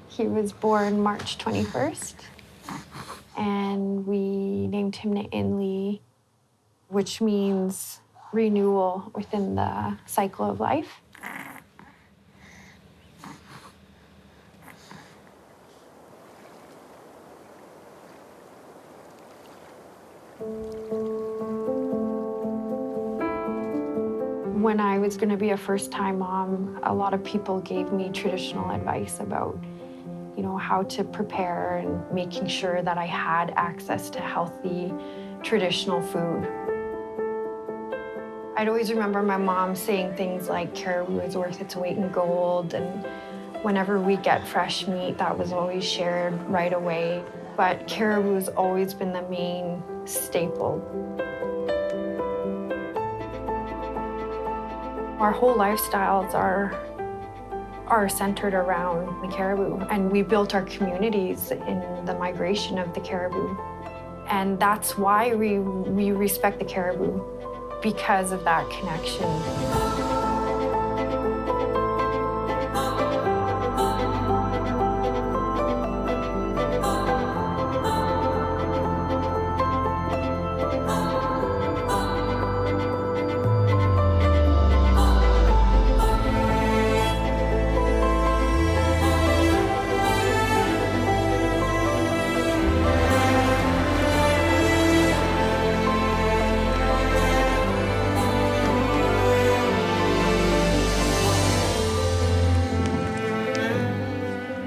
He was born March 21st, and we named him Nainli, which means renewal within the cycle of life. When I was going to be a first-time mom, a lot of people gave me traditional advice about, how to prepare and making sure that I had access to healthy, traditional food. I'd always remember my mom saying things like caribou is worth its weight in gold, and whenever we get fresh meat, that was always shared right away. But caribou has always been the main staple. Our whole lifestyles are centered around the caribou, and we built our communities in the migration of the caribou. And that's why we respect the caribou, because of that connection.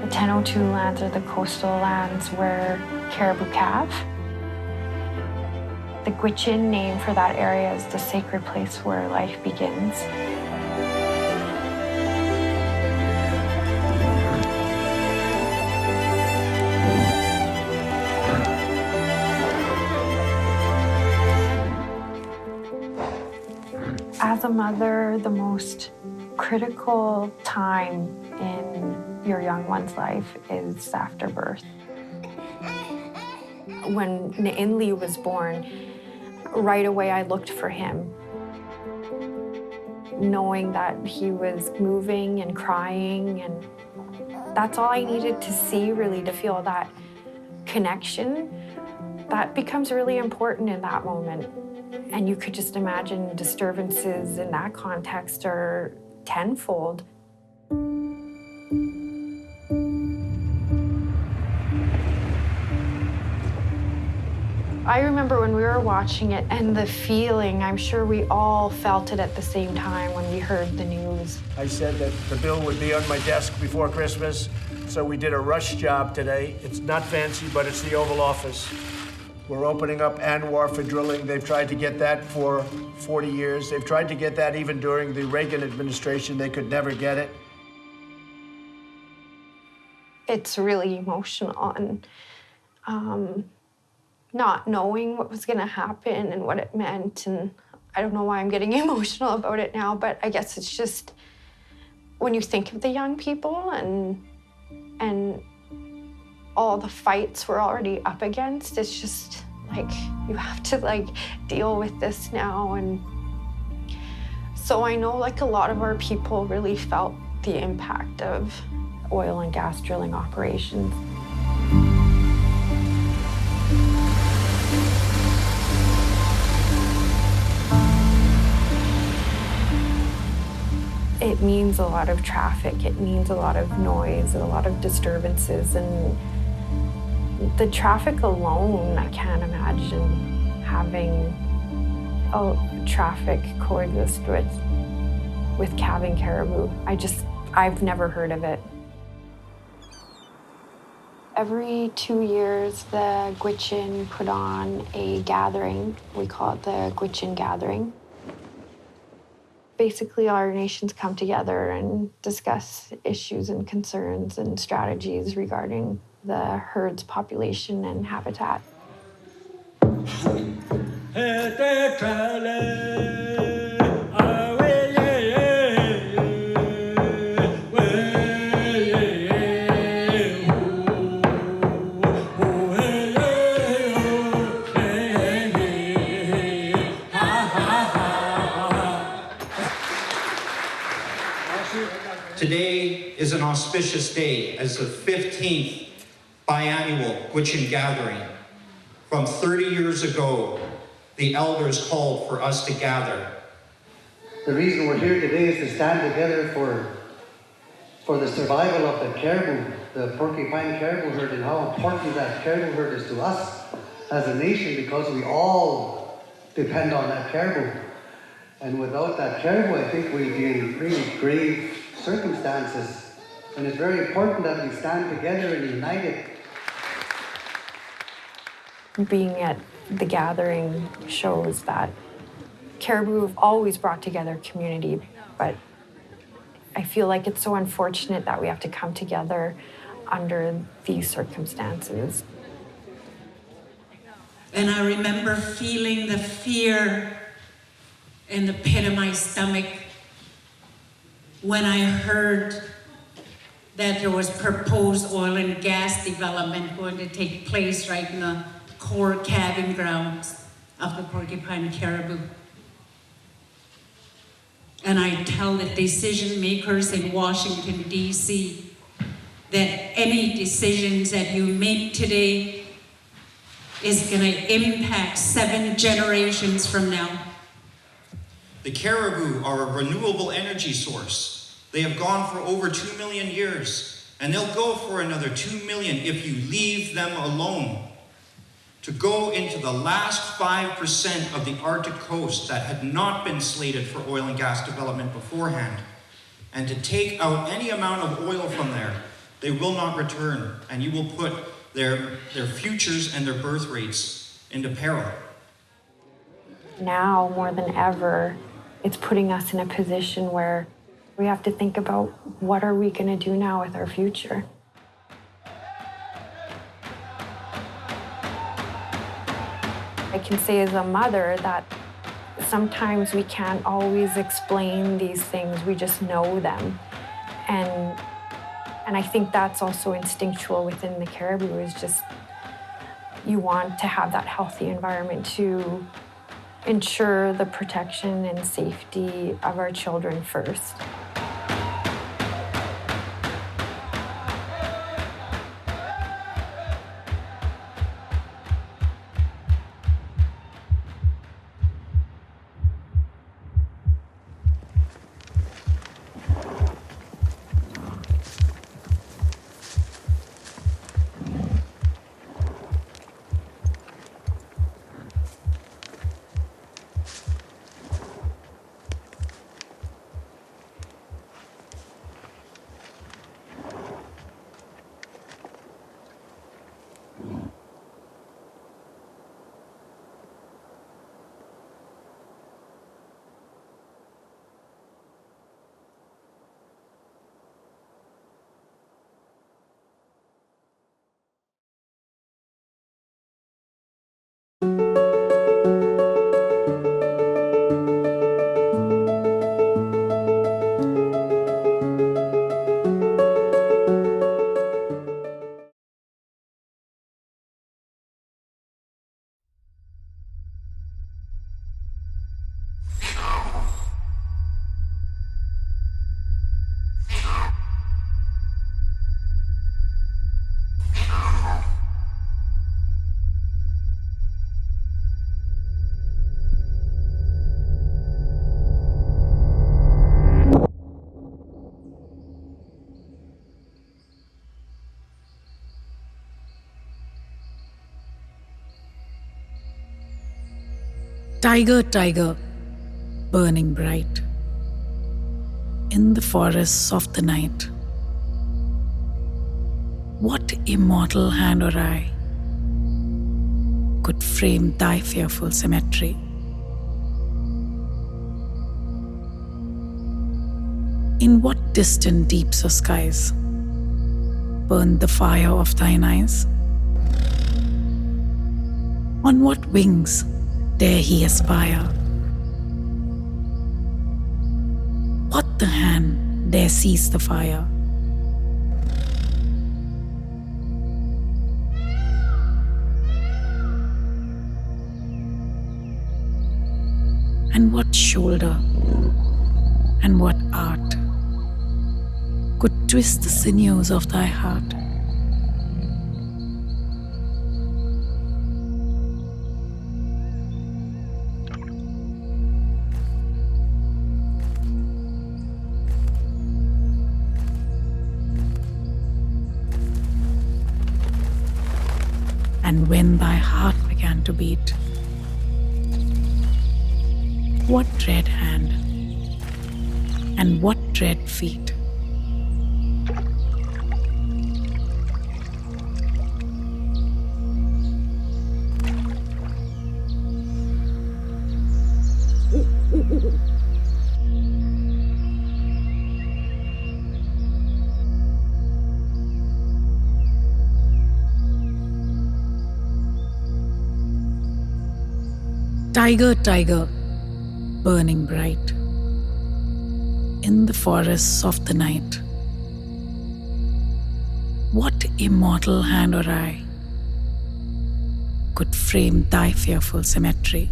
The 1002 lands are the coastal lands where caribou calve. The Gwichin name for that area is the sacred place where life begins. As a mother, the most critical time in your young one's life is after birth. When Nainli was born, right away I looked for him, knowing that he was moving and crying, and that's all I needed to see, really, to feel that connection. That becomes really important in that moment. And you could just imagine disturbances in that context are tenfold. I remember when we were watching it and the feeling, I'm sure we all felt it at the same time when we heard the news. I said that the bill would be on my desk before Christmas, so we did a rush job today. It's not fancy, but it's the Oval Office. We're opening up Anwar for drilling. They've tried to get that for 40 years. They've tried to get that even during the Reagan administration. They could never get it. It's really emotional, and not knowing what was going to happen and what it meant. And I don't know why I'm getting emotional about it now, but I guess it's just when you think of the young people and all the fights we're already up against, it's just like you have to deal with this now. And so I know a lot of our people really felt the impact of oil and gas drilling operations. It means a lot of traffic, it means a lot of noise, a lot of disturbances, and the traffic alone, I can't imagine having traffic coexist with calving caribou. I've never heard of it. Every 2 years, the Gwichin put on a gathering. We call it the Gwichin Gathering. Basically, our nations come together and discuss issues and concerns and strategies regarding the herd's population and habitat. Today is an auspicious day as the 15th biannual Gwichin gathering. From 30 years ago, the elders called for us to gather. The reason we're here today is to stand together for the survival of the caribou, the porcupine caribou herd, and how important that caribou herd is to us as a nation, because we all depend on that caribou. And without that caribou, I think we'd be in really grave circumstances. And it's very important that we stand together and united. Being at the gathering shows that caribou have always brought together community, but I feel like it's so unfortunate that we have to come together under these circumstances. And I remember feeling the fear in the pit of my stomach when I heard that there was proposed oil and gas development going to take place right in the core calving grounds of the porcupine caribou. And I tell the decision makers in Washington, D.C., that any decisions that you make today is going to impact 7 generations from now. The caribou are a renewable energy source. They have gone for over 2 million years, and they'll go for another 2 million if you leave them alone. To go into the last 5% of the Arctic coast that had not been slated for oil and gas development beforehand, and to take out any amount of oil from there, they will not return, and you will put their futures and their birth rates into peril. Now, more than ever, it's putting us in a position where we have to think about what are we going to do now with our future. I can say as a mother that sometimes we can't always explain these things, we just know them. And I think that's also instinctual within the caribou, is just you want to have that healthy environment to ensure the protection and safety of our children first. Tiger, tiger, burning bright in the forests of the night. What immortal hand or eye could frame thy fearful symmetry? In what distant deeps or skies burned the fire of thine eyes? On what wings dare he aspire? What the hand dare seize the fire? And what shoulder and what art could twist the sinews of thy heart. And when thy heart began to beat, what dread hand and what dread feet? Tiger, tiger, burning bright in the forests of the night, what immortal hand or eye could frame thy fearful symmetry?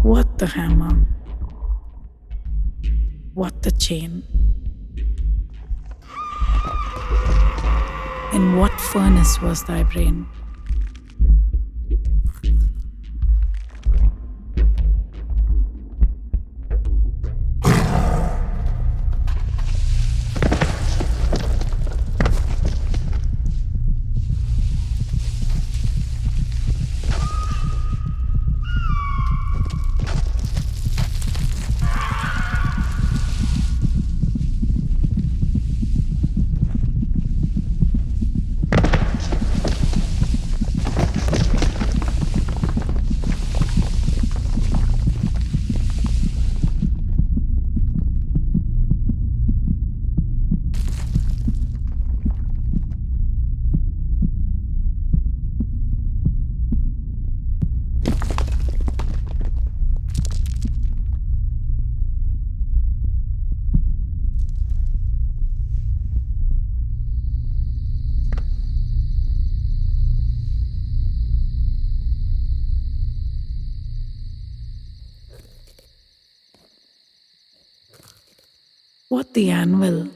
What the hammer? What the chain? In what furnace was thy brain? What the anvil,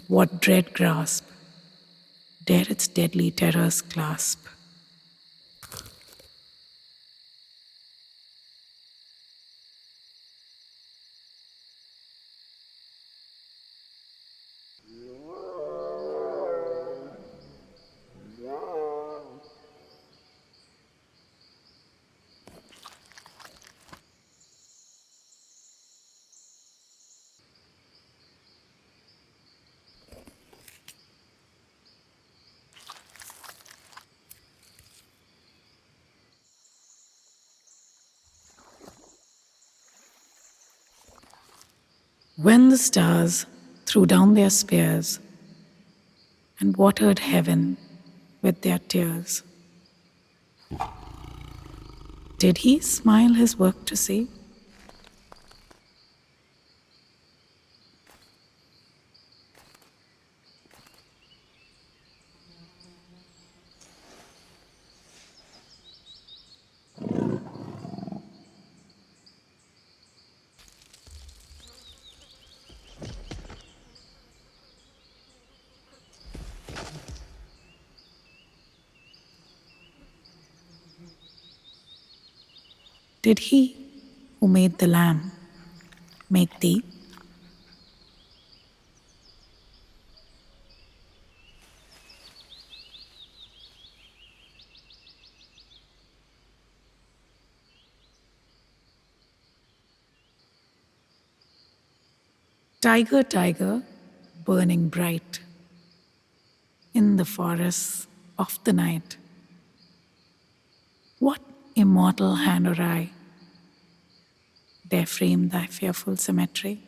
what dread grasp, dare its deadly terrors clasp? When the stars threw down their spears and watered heaven with their tears, did he smile his work to see? Did he who made the lamb make thee? Tiger, tiger, burning bright in the forests of the night, what immortal hand or eye dare frame thy fearful symmetry?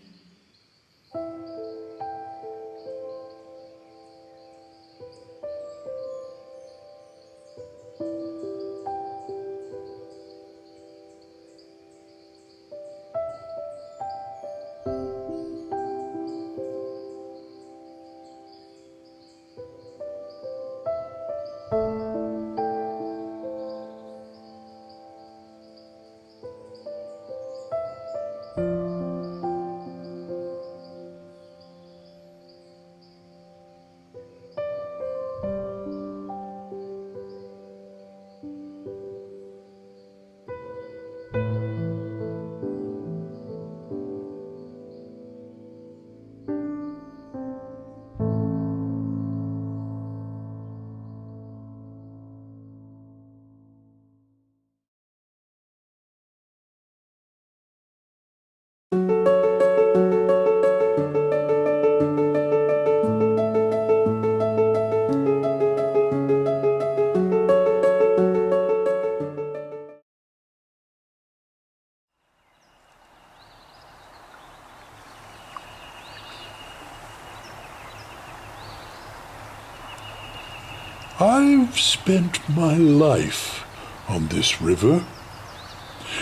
I've spent my life on this river,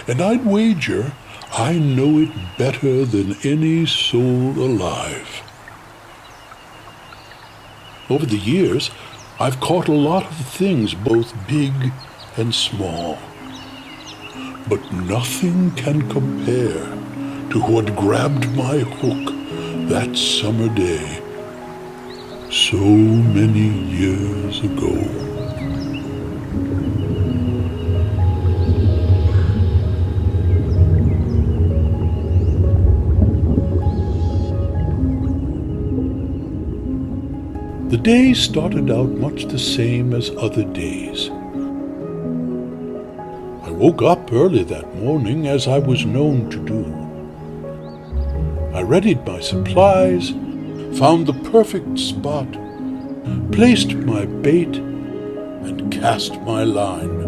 and I'd wager I know it better than any soul alive. Over the years, I've caught a lot of things, both big and small. But nothing can compare to what grabbed my hook that summer day so many years ago. The day started out much the same as other days. I woke up early that morning, as I was known to do. I readied my supplies, found the perfect spot, placed my bait, and cast my line.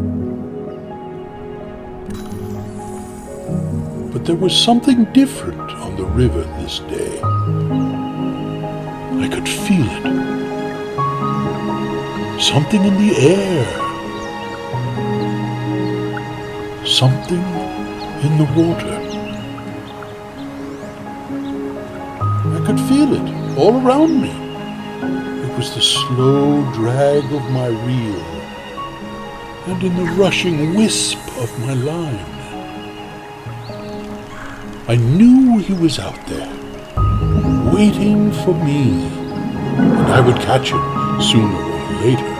But there was something different on the river this day. I could feel it. Something in the air. Something in the water. I could feel it all around me. It was the slow drag of my reel and in the rushing wisp of my line. I knew he was out there, waiting for me, and I would catch him sooner or later.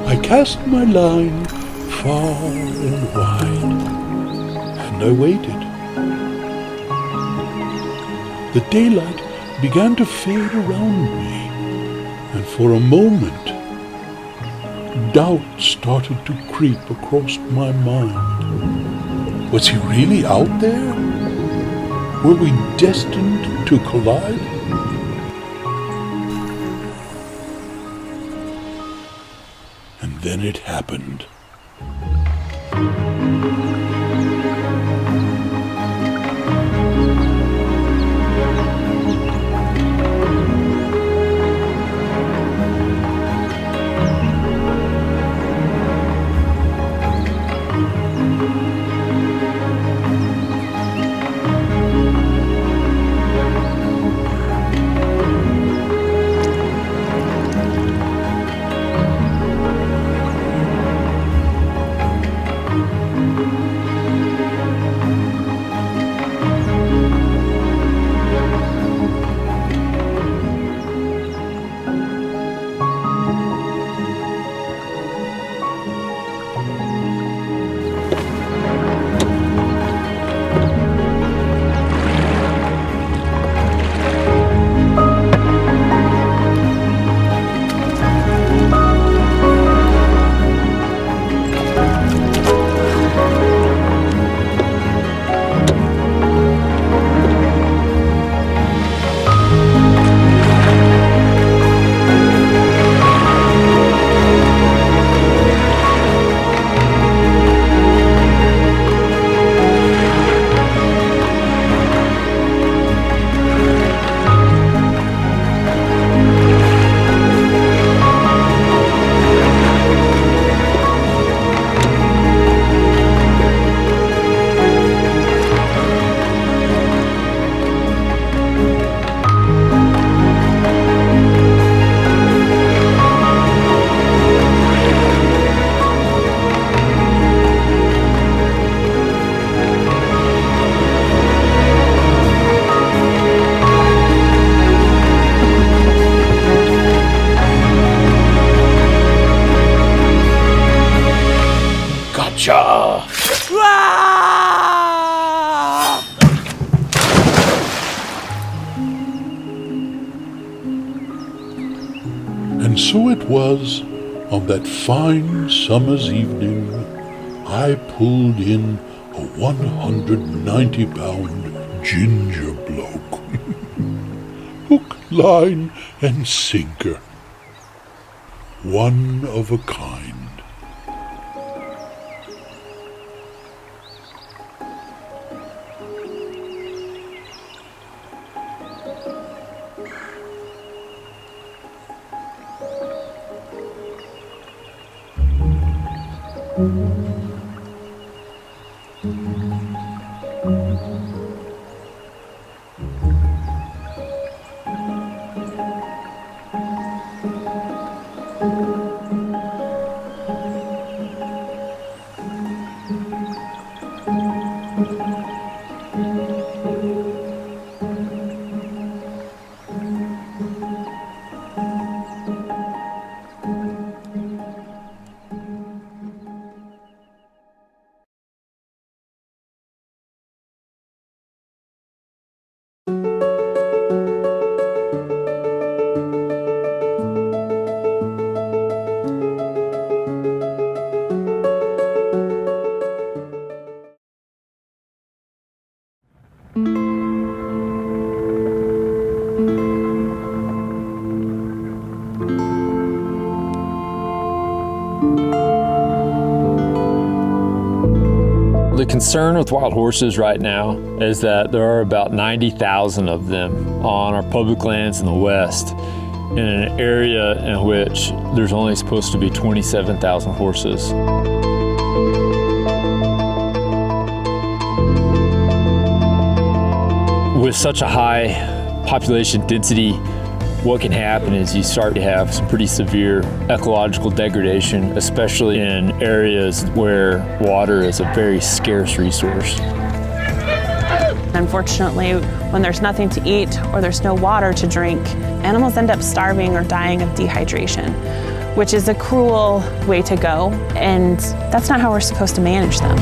I cast my line far and wide, and I waited. The daylight began to fade around me, and for a moment, doubt started to creep across my mind. Was he really out there? Were we destined to collide? And then it happened. And so it was, on that fine summer's evening, I pulled in a 190-pound ginger bloke. Hook, line, and sinker. One of a kind. The concern with wild horses right now is that there are about 90,000 of them on our public lands in the West, in an area in which there's only supposed to be 27,000 horses. With such a high population density, what can happen is you start to have some pretty severe ecological degradation, especially in areas where water is a very scarce resource. Unfortunately, when there's nothing to eat or there's no water to drink, animals end up starving or dying of dehydration, which is a cruel way to go, and that's not how we're supposed to manage them.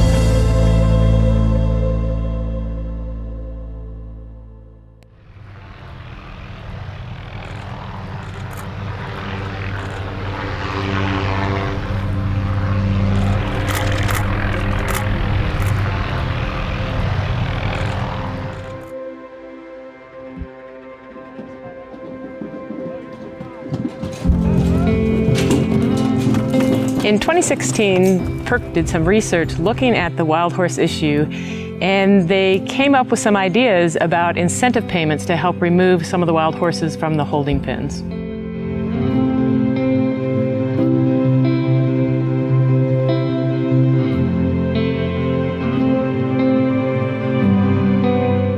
In 2016, PERC did some research looking at the wild horse issue, and they came up with some ideas about incentive payments to help remove some of the wild horses from the holding pens.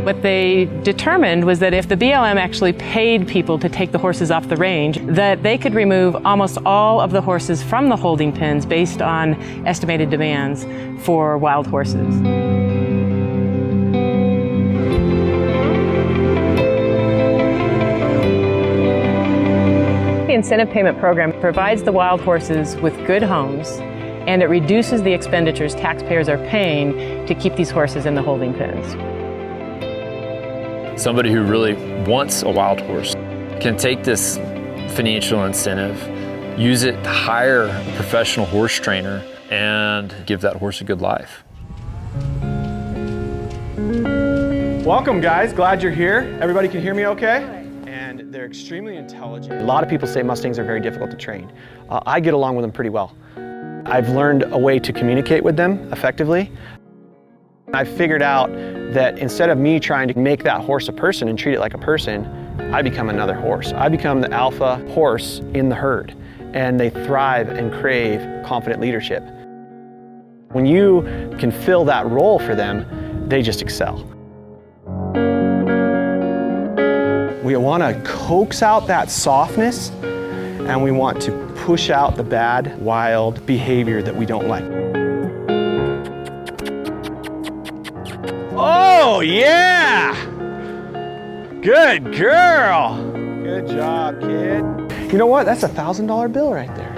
What they determined was that if the BLM actually paid people to take the horses off the range, that they could remove almost all of the horses from the holding pens based on estimated demands for wild horses. The incentive payment program provides the wild horses with good homes, and it reduces the expenditures taxpayers are paying to keep these horses in the holding pens. Somebody who really wants a wild horse can take this financial incentive, use it to hire a professional horse trainer, and give that horse a good life. Welcome, guys. Glad you're here. Everybody can hear me okay? And they're extremely intelligent. A lot of people say Mustangs are very difficult to train. I get along with them pretty well. I've learned a way to communicate with them effectively. I've figured out that instead of me trying to make that horse a person and treat it like a person, I become another horse. I become the alpha horse in the herd, and they thrive and crave confident leadership. When you can fill that role for them, they just excel. We want to coax out that softness, and we want to push out the bad, wild behavior that we don't like. Oh, yeah! Good girl! Good job, kid. You know what? That's a $1,000 bill right there.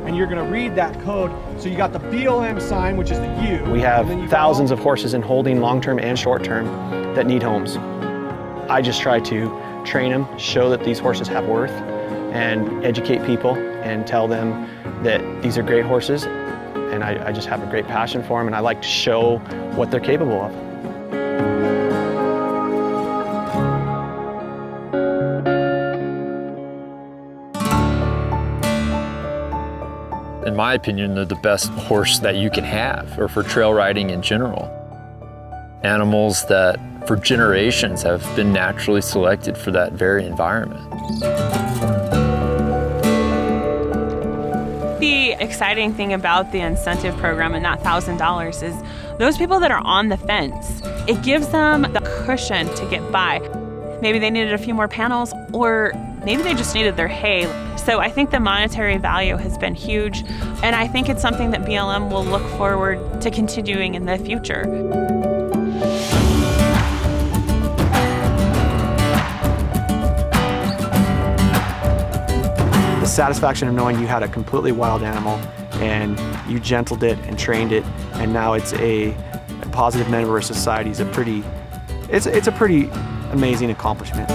And you're gonna read that code. So you got the BLM sign, which is the U. We have thousands of horses in holding, long-term and short-term, that need homes. I just try to train them, show that these horses have worth, and educate people and tell them that these are great horses. And I just have a great passion for them, and I like to show what they're capable of. In my opinion, they're the best horse that you can have, or for trail riding in general. Animals that for generations have been naturally selected for that very environment. The exciting thing about the incentive program and that $1,000 is those people that are on the fence, it gives them the cushion to get by. Maybe they needed a few more panels, or maybe they just needed their hay. So I think the monetary value has been huge, and I think it's something that BLM will look forward to continuing in the future. The satisfaction of knowing you had a completely wild animal and you gentled it and trained it, and now it's a positive member of society is it's a pretty amazing accomplishment.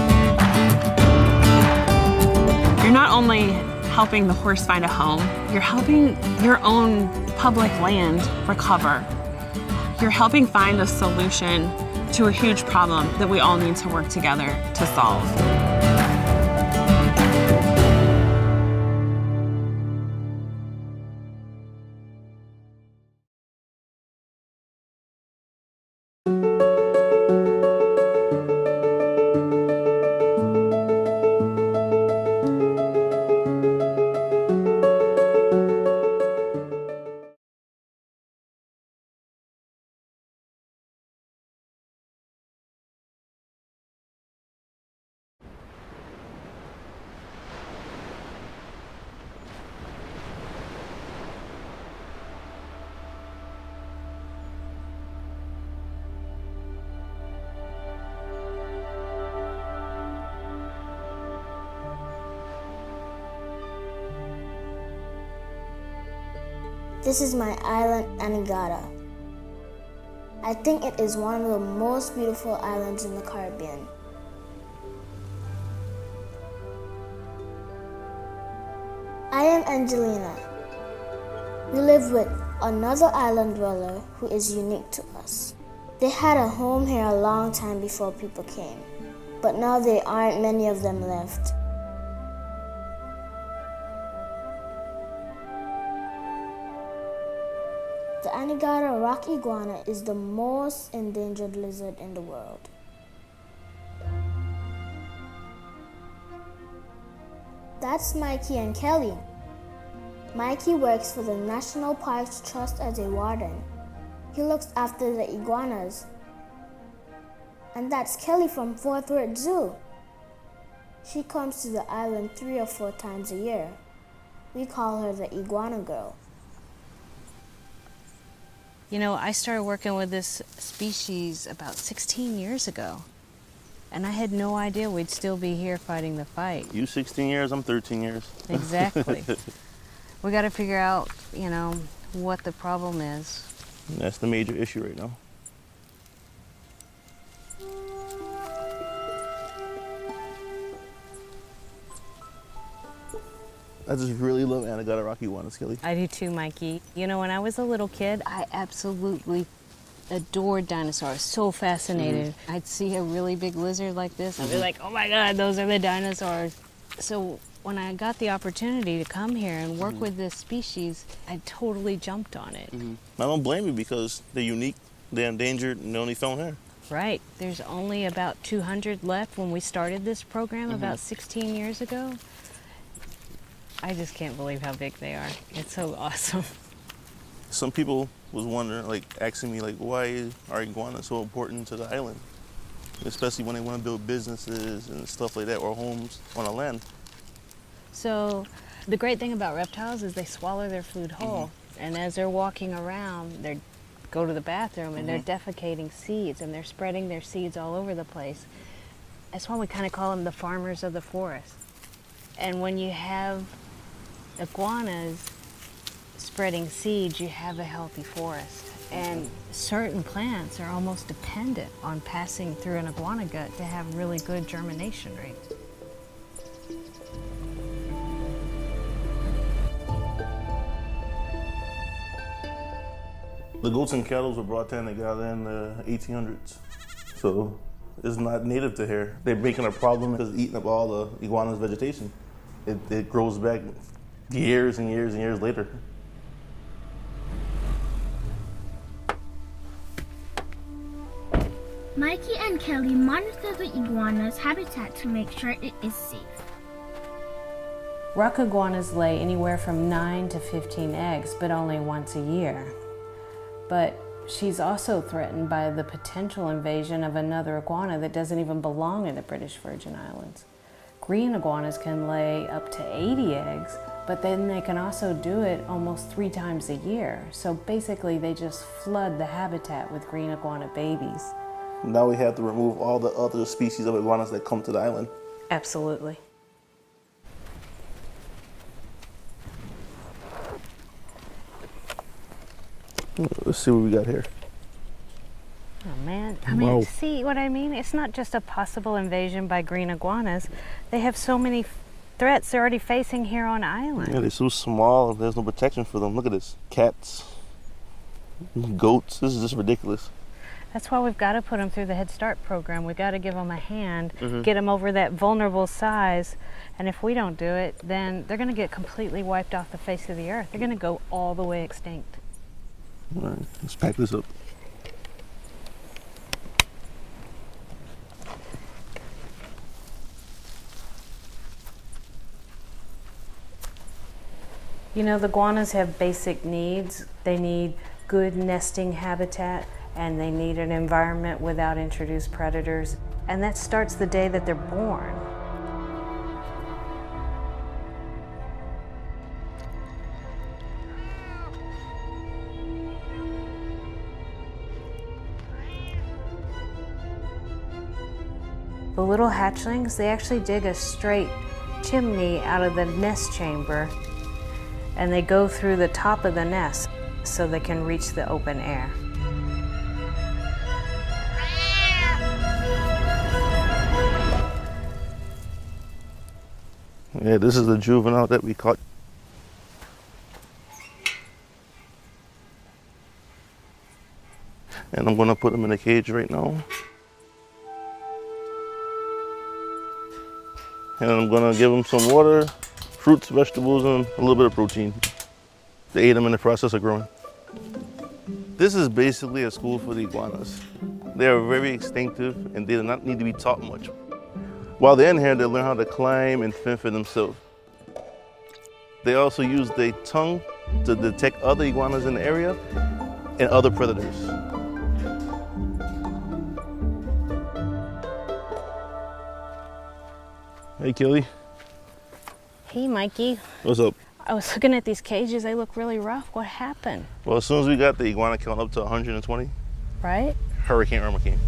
You're not only helping the horse find a home, you're helping your own public land recover. You're helping find a solution to a huge problem that we all need to work together to solve. This is my island, Anegada. I think it is one of the most beautiful islands in the Caribbean. I am Angelina. We live with another island dweller who is unique to us. They had a home here a long time before people came, but now there aren't many of them left. The Anegada rock iguana is the most endangered lizard in the world. That's Mikey and Kelly. Mikey works for the National Parks Trust as a warden. He looks after the iguanas. And that's Kelly from Fort Worth Zoo. She comes to the island 3 or 4 times a year. We call her the iguana girl. You know, I started working with this species about 16 years ago, and I had no idea we'd still be here fighting the fight. You 16 years, I'm 13 years. Exactly. We got to figure out, you know, what the problem is. That's the major issue right now. I just really love Anegada rock iguanas, Kelly. I do too, Mikey. You know, when I was a little kid, I absolutely adored dinosaurs, so fascinated. I'd see a really big lizard like this, I'd be like, oh my God, those are the dinosaurs. So when I got the opportunity to come here and work with this species, I totally jumped on it. I don't blame you because they're unique, they're endangered, and they're only found here. Right. There's only about 200 left when we started this program about 16 years ago. I just can't believe how big they are. It's so awesome. Some people was wondering, like, asking me, like, why are iguanas so important to the island? Especially when they want to build businesses and stuff like that, or homes on the land. So the great thing about reptiles is they swallow their food whole. And as they're walking around, they go to the bathroom and they're defecating seeds and they're spreading their seeds all over the place. That's why we kind of call them the farmers of the forest. And when you have iguanas spreading seeds, you have a healthy forest. And certain plants are almost dependent on passing through an iguana gut to have really good germination rates. The goats and cattle were brought to Anegada in the 1800s. So it's not native to here. They're making a problem because it's eating up all the iguana's vegetation. It grows back years and years and years later. Mikey and Kelly monitor the iguana's habitat to make sure it is safe. Rock iguanas lay anywhere from 9 to 15 eggs, but only once a year. But she's also threatened by the potential invasion of another iguana that doesn't even belong in the British Virgin Islands. Green iguanas can lay up to 80 eggs, but then they can also do it almost 3 times a year. So basically they just flood the habitat with green iguana babies. Now we have to remove all the other species of iguanas that come to the island. Absolutely. Let's see what we got here. Oh man, I mean, Wow. see what I mean? It's not just a possible invasion by green iguanas. They have so many threats they're already facing here on island. Yeah, they're so small, there's no protection for them. Look at this. Cats, goats, this is just ridiculous. That's why we've got to put them through the Head Start program. We've got to give them a hand, Mhm. get them over that vulnerable size. And if we don't do it, then they're going to get completely wiped off the face of the earth. They're going to go all the way extinct. All right, let's pack this up. You know, the iguanas have basic needs. They need good nesting habitat, and they need an environment without introduced predators. And that starts the day that they're born. The little hatchlings, they actually dig a straight chimney out of the nest chamber, and they go through the top of the nest so they can reach the open air. Yeah, this is the juvenile that we caught. And I'm gonna put him in a cage right now. And I'm gonna give him some water, fruits, vegetables, and a little bit of protein to aid him in the process of growing. This is basically a school for the iguanas. They are very instinctive and they do not need to be taught much. While they're in here, they learn how to climb and fend for themselves. They also use their tongue to detect other iguanas in the area and other predators. Hey, Kelly. Hey, Mikey. What's up? I was looking at these cages. They look really rough. What happened? Well, as soon as we got the iguana count up to 120, Right? Hurricane Irma came.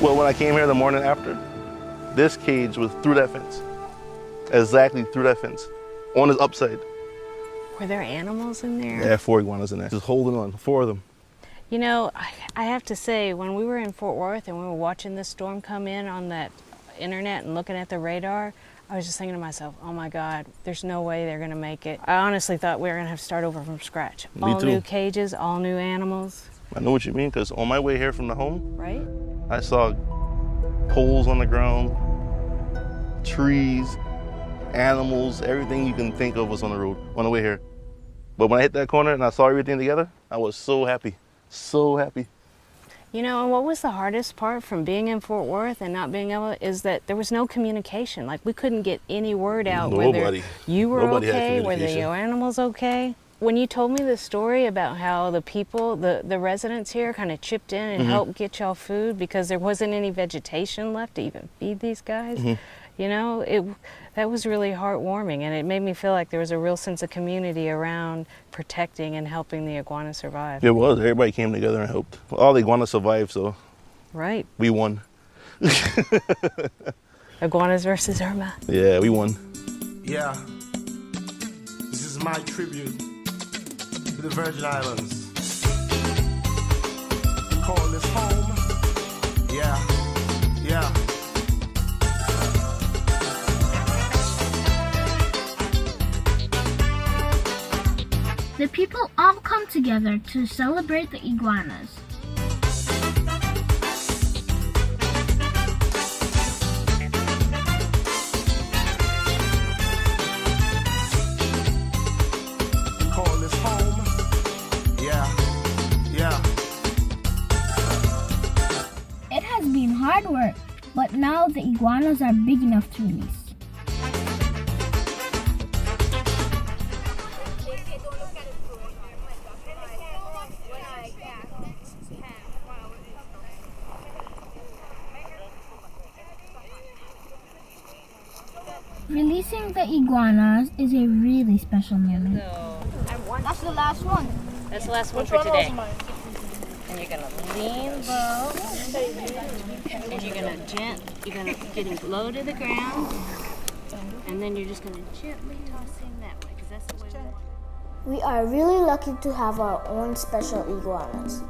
Well, when I came here the morning after, this cage was through that fence. Exactly through that fence. On its upside. Were there animals in there? Yeah, 4 iguanas in there. Just holding on, 4 of them. You know, I have to say, when we were in Fort Worth and we were watching this storm come in on that internet and looking at the radar, I was just thinking to myself, oh my God, there's no way they're gonna make it. I honestly thought we were gonna have to start over from scratch. Me All too. new cages, all new animals. I know what you mean, because on my way here from the home, Right? I saw poles on the ground, trees, animals, everything you can think of was on the road, on the way here. But when I hit that corner and I saw everything together, I was so happy, so happy. You know, and what was the hardest part from being in Fort Worth and not being able, is that there was no communication. Like, we couldn't get any word out Nobody. whether you were Nobody had okay, whether communication. your animal's okay. When you told me the story about how the people, the residents here kind of chipped in and Mhm. helped get y'all food because there wasn't any vegetation left to even feed these guys, Mhm. you know, that was really heartwarming, and it made me feel like there was a real sense of community around protecting and helping the iguana survive. It was, everybody came together and helped. All the iguanas survived, so Right. we won. Iguanas versus Irma. Yeah, we won. Yeah, this is my tribute to the Virgin Islands. Call this home. Yeah, yeah. The people all come together to celebrate the iguanas. Call this home. Yeah, yeah. Now the iguanas are big enough to release. Releasing the iguanas is a really special moment. That's the last one. That's the last one for today. And you're gonna lean low, and you're gonna get him low to the ground, and then you're just gonna gently toss him that way, because that's the way we want it. We are really lucky to have our own special iguanas.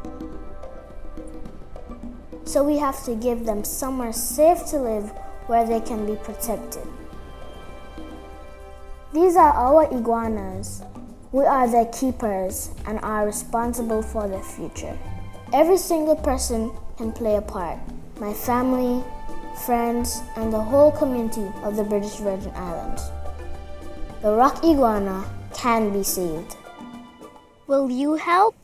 So we have to give them somewhere safe to live where they can be protected. These are our iguanas. We are their keepers and are responsible for their future. Every single person can play a part. My family, friends, and the whole community of the British Virgin Islands. The rock iguana can be saved. Will you help?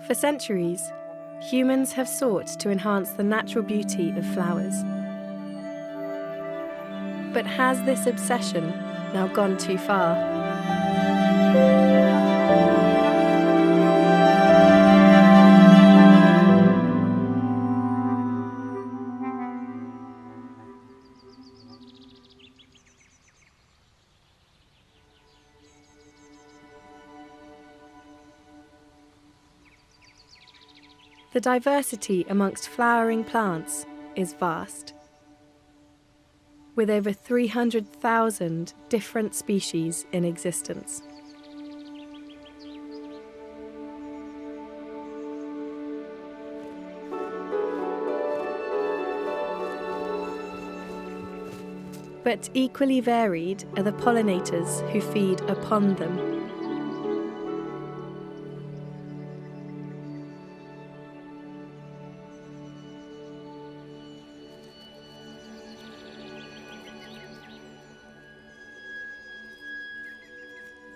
For centuries, humans have sought to enhance the natural beauty of flowers. But has this obsession now gone too far? The diversity amongst flowering plants is vast, with over 300,000 different species in existence. But equally varied are the pollinators who feed upon them.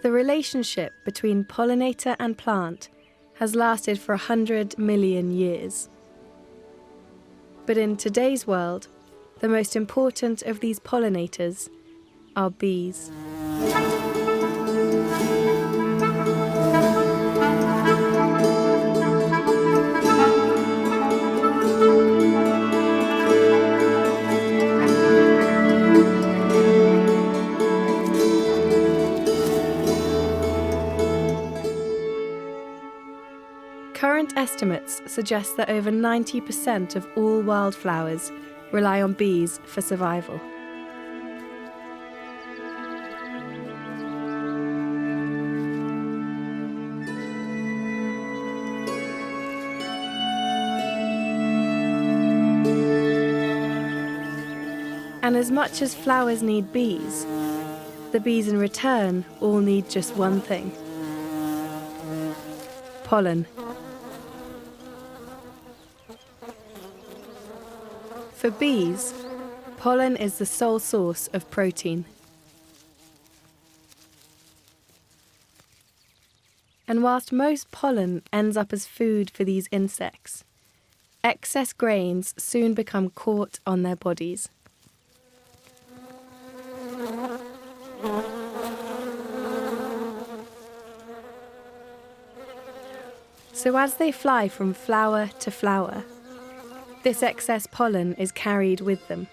The relationship between pollinator and plant has lasted for 100 million years. But in today's world, the most important of these pollinators are bees. Current estimates suggest that over 90% of all wildflowers rely on bees for survival. And as much as flowers need bees, the bees in return all need just one thing: pollen. For bees, pollen is the sole source of protein. And whilst most pollen ends up as food for these insects, excess grains soon become caught on their bodies. So as they fly from flower to flower, this excess pollen is carried with them.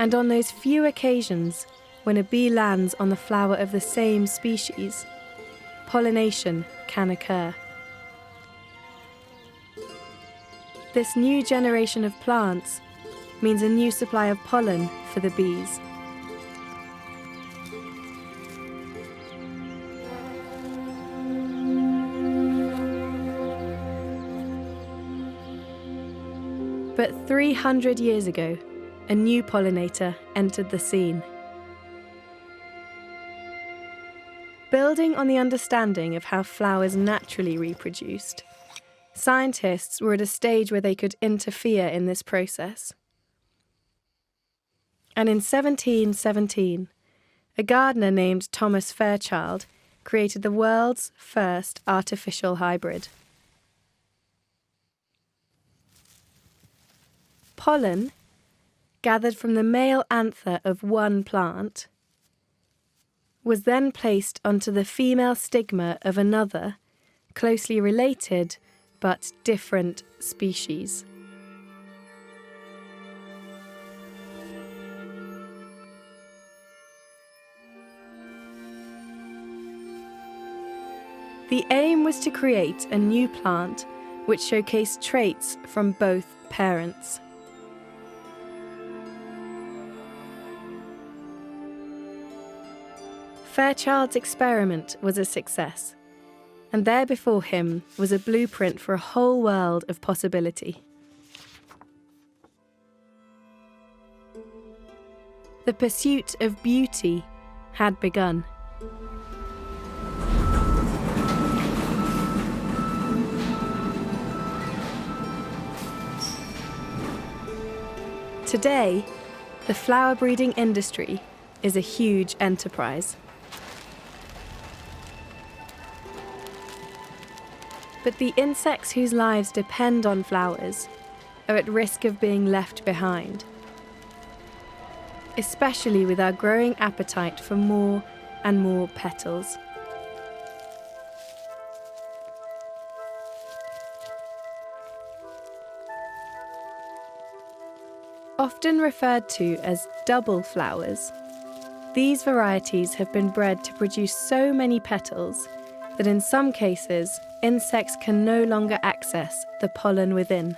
And on those few occasions when a bee lands on the flower of the same species, pollination can occur. This new generation of plants means a new supply of pollen for the bees. But 300 years ago, a new pollinator entered the scene. Building on the understanding of how flowers naturally reproduced, scientists were at a stage where they could interfere in this process. And in 1717, a gardener named Thomas Fairchild created the world's first artificial hybrid. Pollen, gathered from the male anther of one plant, was then placed onto the female stigma of another, closely related but different species. The aim was to create a new plant which showcased traits from both parents. Fairchild's experiment was a success, and there before him was a blueprint for a whole world of possibility. The pursuit of beauty had begun. Today, the flower breeding industry is a huge enterprise. But the insects whose lives depend on flowers are at risk of being left behind, especially with our growing appetite for more and more petals. Often referred to as double flowers, these varieties have been bred to produce so many petals that in some cases, insects can no longer access the pollen within.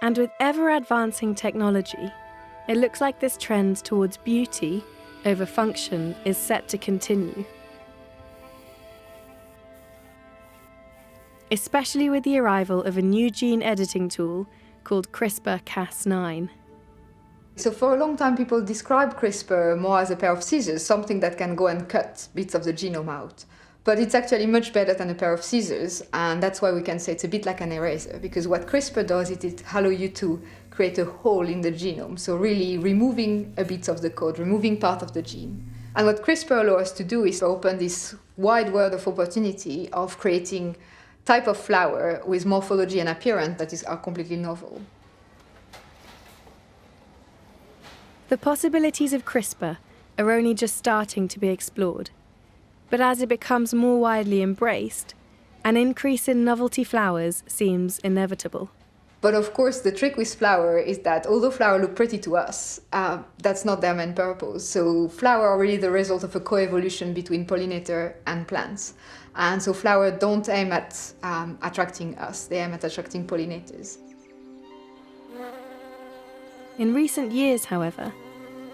And with ever-advancing technology, it looks like this trend towards beauty over function is set to continue. Especially with the arrival of a new gene editing tool called CRISPR-Cas9. So for a long time, people described CRISPR more as a pair of scissors, something that can go and cut bits of the genome out. But it's actually much better than a pair of scissors, and that's why we can say it's a bit like an eraser, because what CRISPR does is it allows you to create a hole in the genome, so really removing a bit of the code, removing part of the gene. And what CRISPR allows us to do is open this wide world of opportunity of creating type of flower with morphology and appearance that are completely novel. The possibilities of CRISPR are only just starting to be explored, but as it becomes more widely embraced, an increase in novelty flowers seems inevitable. But of course, the trick with flower is that although flowers look pretty to us, that's not their main purpose. So flowers are really the result of a coevolution between pollinator and plants. And so flowers don't aim at attracting us, they aim at attracting pollinators. In recent years, however,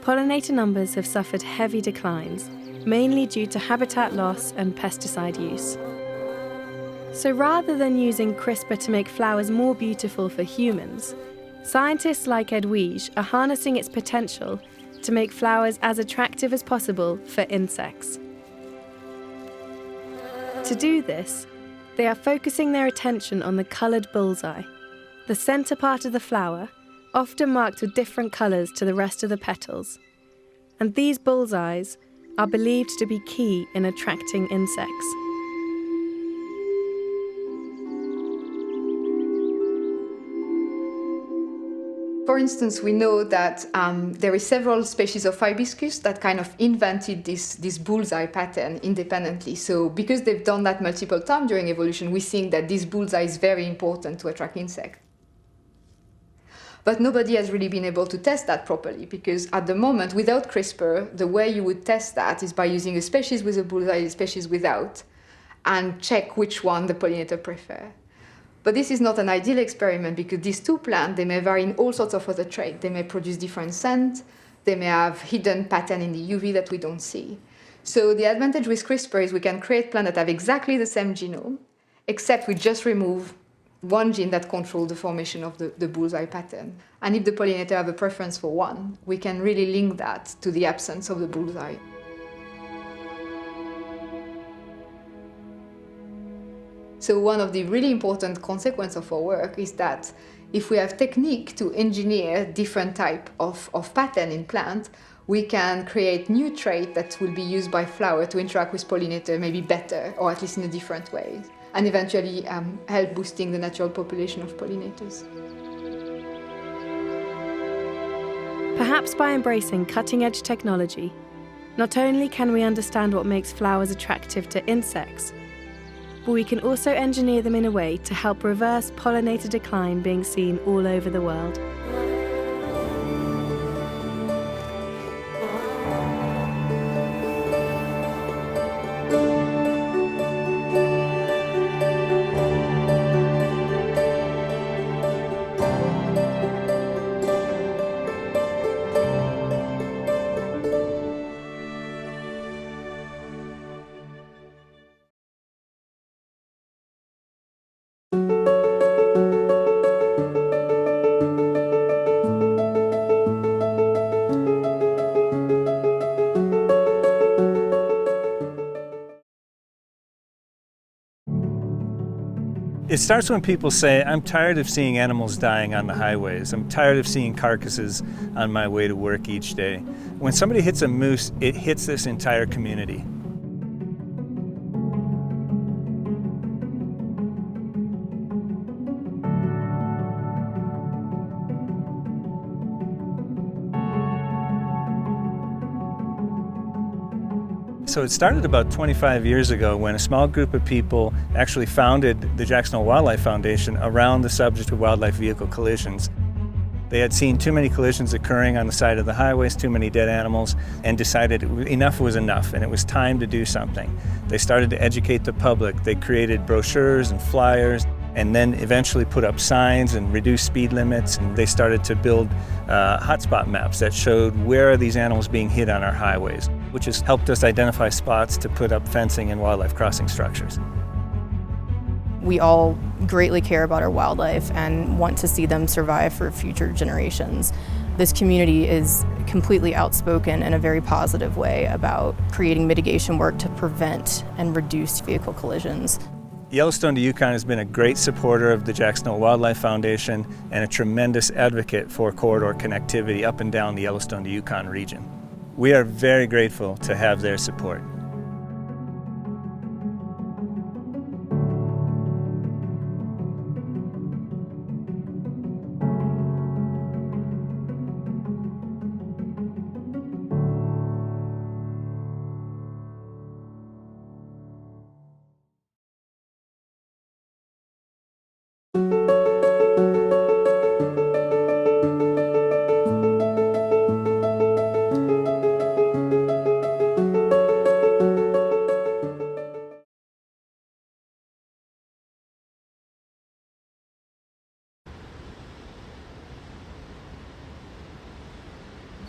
pollinator numbers have suffered heavy declines, mainly due to habitat loss and pesticide use. So rather than using CRISPR to make flowers more beautiful for humans, scientists like Ed Wiege are harnessing its potential to make flowers as attractive as possible for insects. To do this, they are focusing their attention on the coloured bullseye, the centre part of the flower, often marked with different colours to the rest of the petals. And these bullseyes are believed to be key in attracting insects. For for instance, we know that there is several species of hibiscus that kind of invented this bullseye pattern independently. So because they've done that multiple times during evolution, we think that this bullseye is very important to attract insects. But nobody has really been able to test that properly, because at the moment, without CRISPR, the way you would test that is by using a species with a bullseye, a species without, and check which one the pollinator prefer. But this is not an ideal experiment, because these two plants, they may vary in all sorts of other traits. They may produce different scents, they may have hidden pattern in the UV that we don't see. So the advantage with CRISPR is we can create plants that have exactly the same genome, except we just remove one gene that controls the formation of the bullseye pattern. And if the pollinator have a preference for one, we can really link that to the absence of the bullseye. So one of the really important consequences of our work is that if we have technique to engineer different type of pattern in plant, we can create new traits that will be used by flower to interact with pollinator maybe better, or at least in a different way, and eventually help boosting the natural population of pollinators. Perhaps by embracing cutting-edge technology, not only can we understand what makes flowers attractive to insects, but we can also engineer them in a way to help reverse pollinator decline being seen all over the world. It starts when people say, I'm tired of seeing animals dying on the highways. I'm tired of seeing carcasses on my way to work each day. When somebody hits a moose, it hits this entire community. So it started about 25 years ago when a small group of people actually founded the Jackson Hole Wildlife Foundation around the subject of wildlife vehicle collisions. They had seen too many collisions occurring on the side of the highways, too many dead animals, and decided enough was enough and it was time to do something. They started to educate the public. They created brochures and flyers, and then eventually put up signs and reduced speed limits, and they started to build hotspot maps that showed where are these animals being hit on our highways, which has helped us identify spots to put up fencing and wildlife crossing structures. We all greatly care about our wildlife and want to see them survive for future generations. This community is completely outspoken in a very positive way about creating mitigation work to prevent and reduce vehicle collisions. Yellowstone to Yukon has been a great supporter of the Jackson Hole Wildlife Foundation and a tremendous advocate for corridor connectivity up and down the Yellowstone to Yukon region. We are very grateful to have their support.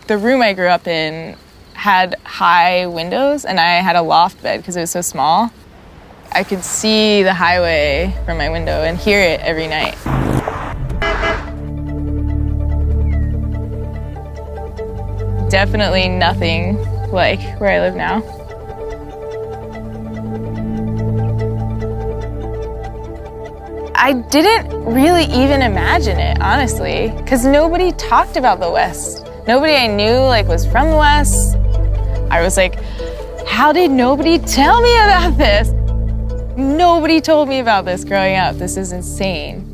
The room I grew up in had high windows, and I had a loft bed because it was so small. I could see the highway from my window and hear it every night. Definitely nothing like where I live now. I didn't really even imagine it, honestly, because nobody talked about the West. Nobody I knew was from the West. I was like, how did nobody tell me about this? Nobody told me about this growing up. This is insane.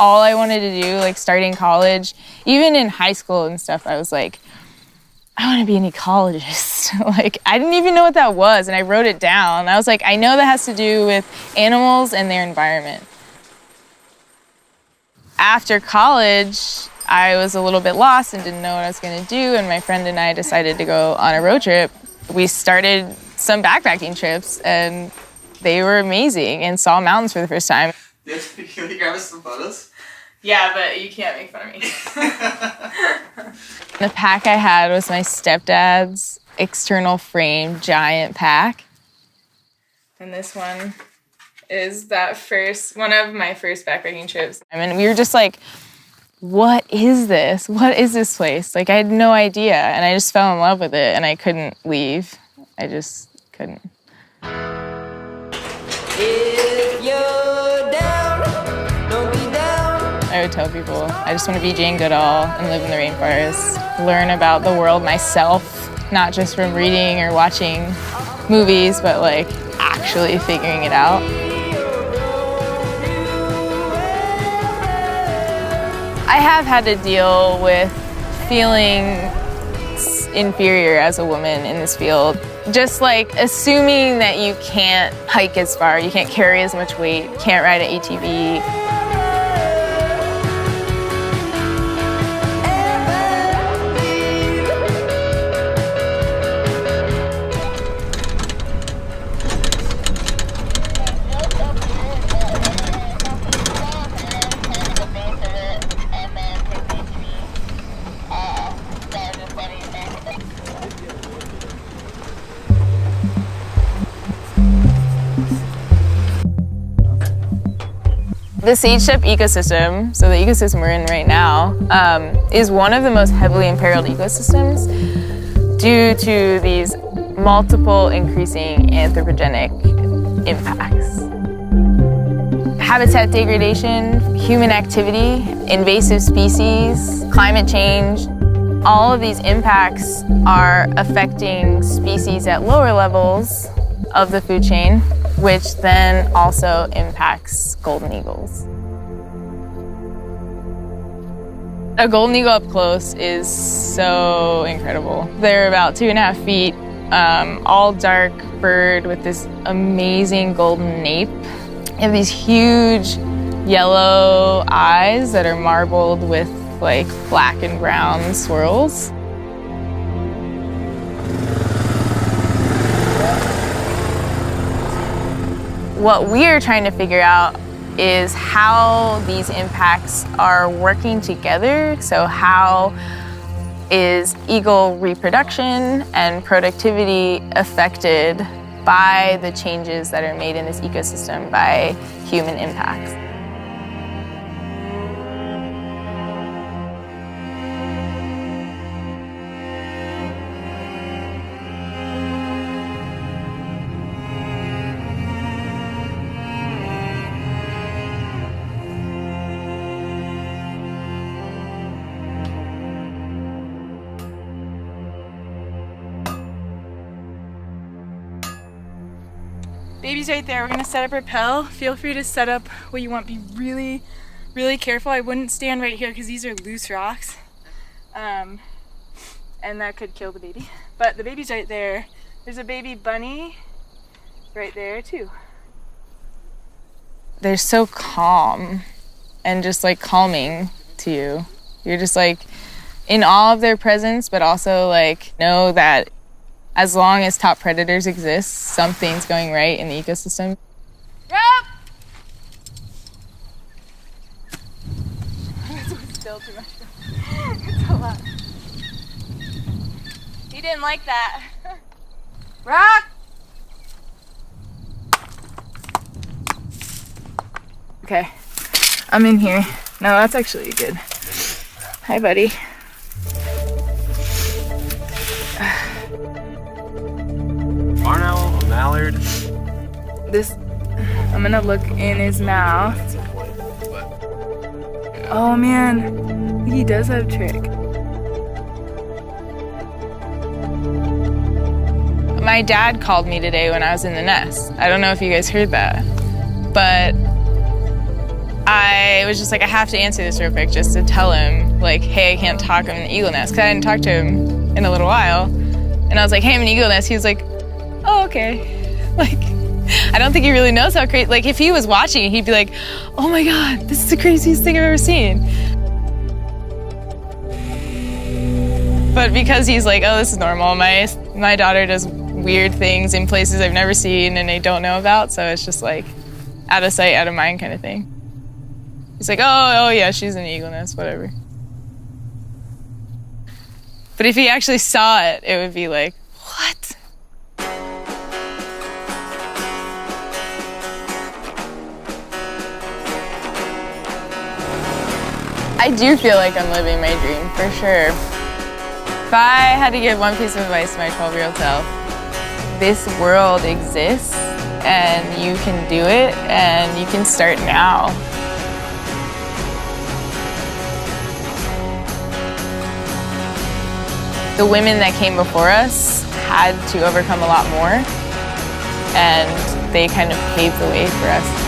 all I wanted to do, like starting college, even in high school and stuff, I was like, I want to be an ecologist. Like, I didn't even know what that was, and I wrote it down. I was like, I know that has to do with animals and their environment. After college, I was a little bit lost and didn't know what I was going to do, and my friend and I decided to go on a road trip. We started some backpacking trips, and they were amazing, and saw mountains for the first time. Can we grab us some photos? Yeah, but you can't make fun of me. The pack I had was my stepdad's external frame giant pack. And this one is one of my first backpacking trips. I mean, we were just like, what is this? What is this place? Like, I had no idea, and I just fell in love with it, and I couldn't leave. I just couldn't. If you're down, don't be down. I would tell people, I just want to be Jane Goodall and live in the rainforest, learn about the world myself, not just from reading or watching movies, but like actually figuring it out. I have had to deal with feeling inferior as a woman in this field. Just like assuming that you can't hike as far, you can't carry as much weight, can't ride an ATV. The sage steppe ecosystem, so the ecosystem we're in right now, is one of the most heavily imperiled ecosystems due to these multiple increasing anthropogenic impacts. Habitat degradation, human activity, invasive species, climate change, all of these impacts are affecting species at lower levels of the food chain, which then also impacts golden eagles. A golden eagle up close is so incredible. They're about 2.5 feet, all dark bird with this amazing golden nape. They have these huge yellow eyes that are marbled with like black and brown swirls. What we're trying to figure out is how these impacts are working together. So how is eagle reproduction and productivity affected by the changes that are made in this ecosystem by human impacts? Baby's right there. We're gonna set up rappel. Feel free to set up what you want. Be really, really careful. I wouldn't stand right here because these are loose rocks. And that could kill the baby. But the baby's right there. There's a baby bunny right there too. They're so calm and just like calming to you. You're just like in awe of their presence, but also like know that as long as top predators exist, something's going right in the ecosystem. Rope! It's still too much. It's a lot. He didn't like that. Rock! Okay, I'm in here. No, that's actually good. Hi, buddy. Barn owl, a mallard. I'm gonna look in his mouth. Oh man, he does have a trick. My dad called me today when I was in the nest. I don't know if you guys heard that, but I was just like, I have to answer this real quick just to tell him, like, hey, I can't talk, I'm an eagle nest, because I hadn't talked to him in a little while. And I was like, hey, I'm an eagle nest. He was like, oh, okay. Like, I don't think he really knows how crazy, like, if he was watching, he'd be like, oh my God, this is the craziest thing I've ever seen. But because he's like, oh, this is normal, my daughter does weird things in places I've never seen and I don't know about, so it's just like out of sight, out of mind kind of thing. He's like, oh yeah, she's an eagle nest, whatever. But if he actually saw it, it would be like, what? I do feel like I'm living my dream, for sure. If I had to give one piece of advice to my 12-year-old self, this world exists and you can do it and you can start now. The women that came before us had to overcome a lot more, and they kind of paved the way for us.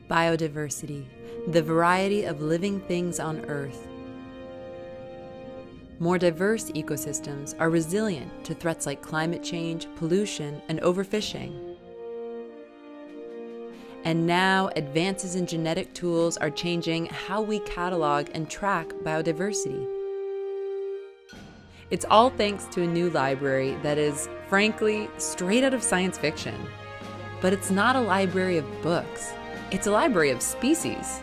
Biodiversity, the variety of living things on Earth. More diverse ecosystems are resilient to threats like climate change, pollution, and overfishing. And now, advances in genetic tools are changing how we catalog and track biodiversity. It's all thanks to a new library that is, frankly, straight out of science fiction. But it's not a library of books. It's a library of species.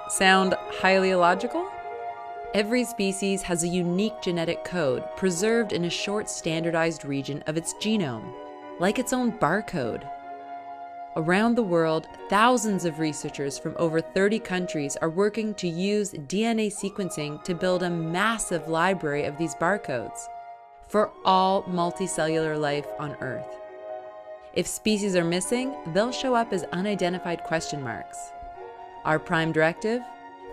Sound highly illogical? Every species has a unique genetic code preserved in a short standardized region of its genome, like its own barcode. Around the world, thousands of researchers from over 30 countries are working to use DNA sequencing to build a massive library of these barcodes for all multicellular life on Earth. If species are missing, they'll show up as unidentified question marks. Our prime directive?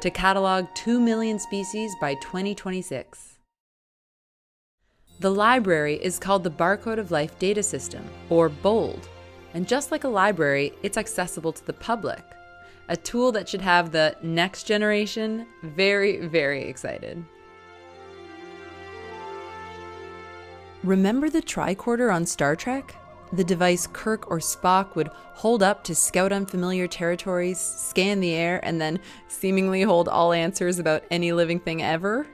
To catalog 2 million species by 2026. The library is called the Barcode of Life Data System, or BOLD, and just like a library, it's accessible to the public, a tool that should have the next generation very, very excited. Remember the tricorder on Star Trek? The device Kirk or Spock would hold up to scout unfamiliar territories, scan the air, and then seemingly hold all answers about any living thing ever?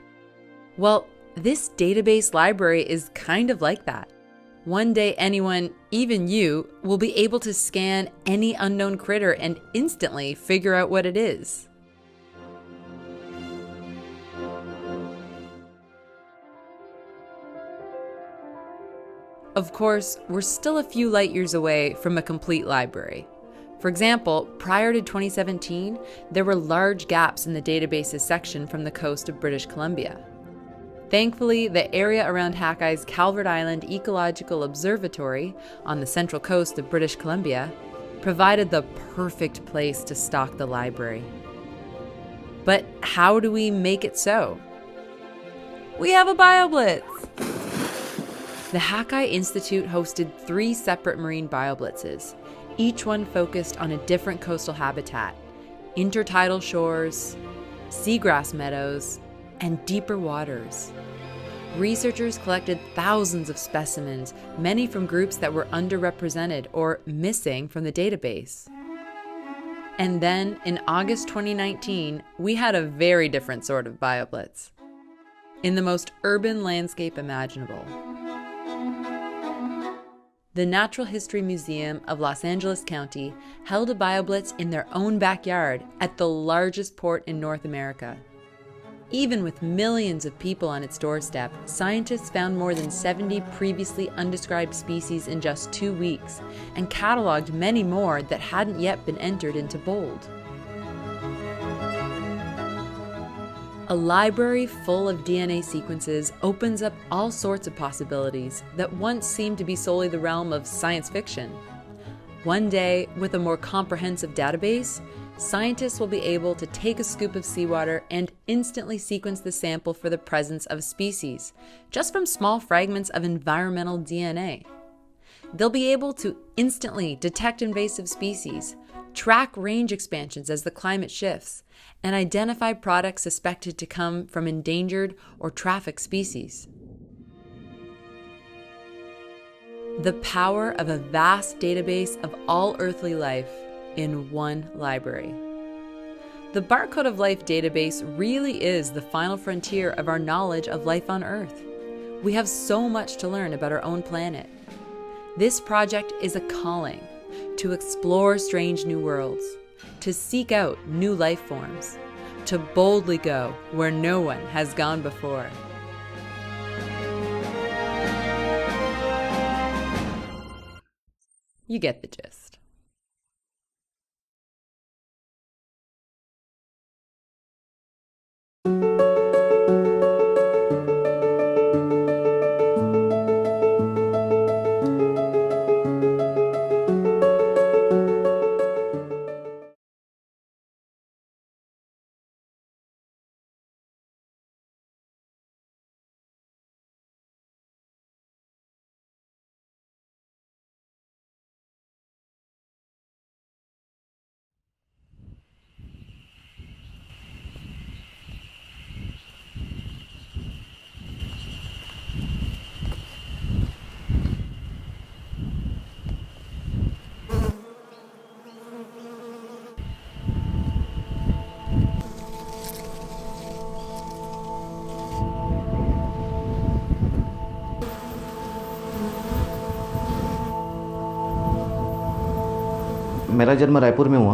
Well, this database library is kind of like that. One day anyone, even you, will be able to scan any unknown critter and instantly figure out what it is. Of course, we're still a few light years away from a complete library. For example, prior to 2017, there were large gaps in the databases section from the coast of British Columbia. Thankfully, the area around Hackai's Calvert Island Ecological Observatory on the central coast of British Columbia provided the perfect place to stock the library. But how do we make it so? We have a BioBlitz! The Hackai Institute hosted 3 separate marine BioBlitzes, each one focused on a different coastal habitat: intertidal shores, seagrass meadows, and deeper waters. researchers collected thousands of specimens, many from groups that were underrepresented or missing from the database. And then, in August 2019, we had a very different sort of BioBlitz. In the most urban landscape imaginable. The Natural History Museum of Los Angeles County held a BioBlitz in their own backyard at the largest port in North America. Even with millions of people on its doorstep, scientists found more than 70 previously undescribed species in just 2 weeks, and cataloged many more that hadn't yet been entered into BOLD. A library full of DNA sequences opens up all sorts of possibilities that once seemed to be solely the realm of science fiction. One day, with a more comprehensive database, scientists will be able to take a scoop of seawater and instantly sequence the sample for the presence of a species, just from small fragments of environmental DNA. They'll be able to instantly detect invasive species, track range expansions as the climate shifts, and identify products suspected to come from endangered or trafficked species. The power of a vast database of all earthly life in one library. The Barcode of Life database really is the final frontier of our knowledge of life on Earth. We have so much to learn about our own planet. This project is a calling to explore strange new worlds, to seek out new life forms, to boldly go where no one has gone before. You get the gist. मेरा जन्म रायपुर में हुआ.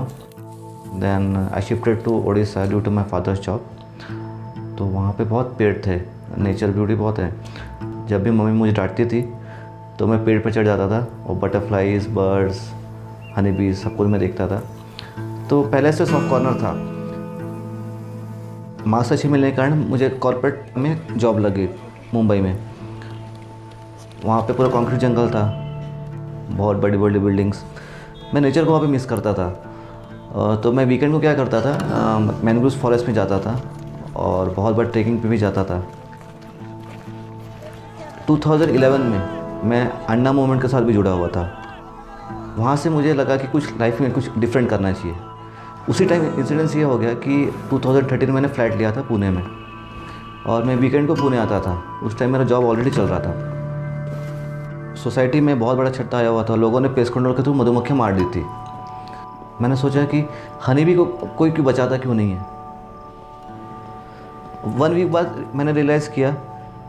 Then I shifted to Orissa due to my father's job. तो वहाँ पे बहुत पेड़ थे, नेचर ब्यूटी बहुत है. जब भी मम्मी मुझे डांटती थी तो मैं पेड़ पर चढ़ जाता था और बटरफ्लाइज, बर्ड्स, हनी बीज सब कुछ मैं देखता था. तो पहले से सॉफ्ट कॉर्नर था. मार्क्स अच्छे मिलने के कारण मुझे कॉर्पोरेट में जॉब लगी मुंबई में. वहाँ पे पूरा कंक्रीट जंगल था, बहुत बड़ी बड़ी बिल्डिंग्स. मैं नेचर को वहाँ पे मिस करता था. तो मैं वीकेंड को क्या करता था, मैंग्रोव फॉरेस्ट में जाता था और बहुत बार ट्रेकिंग पे भी जाता था. 2011 में मैं अन्ना मूवमेंट के साथ भी जुड़ा हुआ था. वहाँ से मुझे लगा कि कुछ लाइफ में कुछ डिफरेंट करना चाहिए. उसी टाइम इंसिडेंस ये हो गया कि 2013 में मैंने फ्लैट लिया था पुणे में और मैं वीकेंड को पुणे आता था. उस टाइम मेरा जॉब ऑलरेडी चल रहा था. सोसाइटी में बहुत बड़ा छत्ता आया हुआ था. लोगों ने पेस्ट कंट्रोल के थ्रू मधुमक्खियाँ मार दी थी. मैंने सोचा कि हनी बी को कोई क्यों बचाता क्यों नहीं है. 1 वीक बाद मैंने रियलाइज़ किया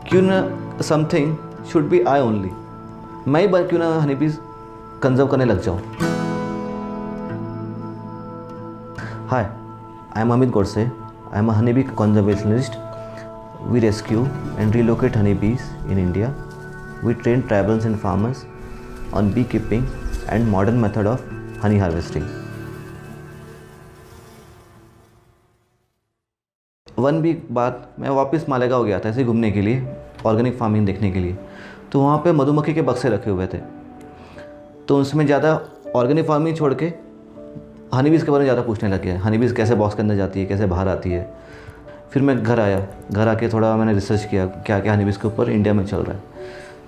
क्यों ना something should be I only. मैं ही क्यों ना हनी बीज कंजर्व करने लग जाऊँ. Hi, I am Amit Godse. I am a honey bee conservationist. We rescue and relocate honeybees in India. We train tribals and farmers on beekeeping and modern method of honey harvesting. 1 week बाद मैं वापस मालेगांव गया था ऐसे घूमने के लिए, ऑर्गेनिक फार्मिंग देखने के लिए. तो वहाँ पे मधुमक्खी के बक्से रखे हुए थे. तो उसमें ज़्यादा ऑर्गेनिक फार्मिंग छोड़ के हनी बीज के बारे में ज़्यादा पूछने लग गया. हनी बीज कैसे बॉक्स के अंदर जाती है, कैसे बाहर आती है. फिर मैं घर आया. घर आके थोड़ा मैंने रिसर्च किया क्या क्या हनी बीज के ऊपर इंडिया में चल रहा है.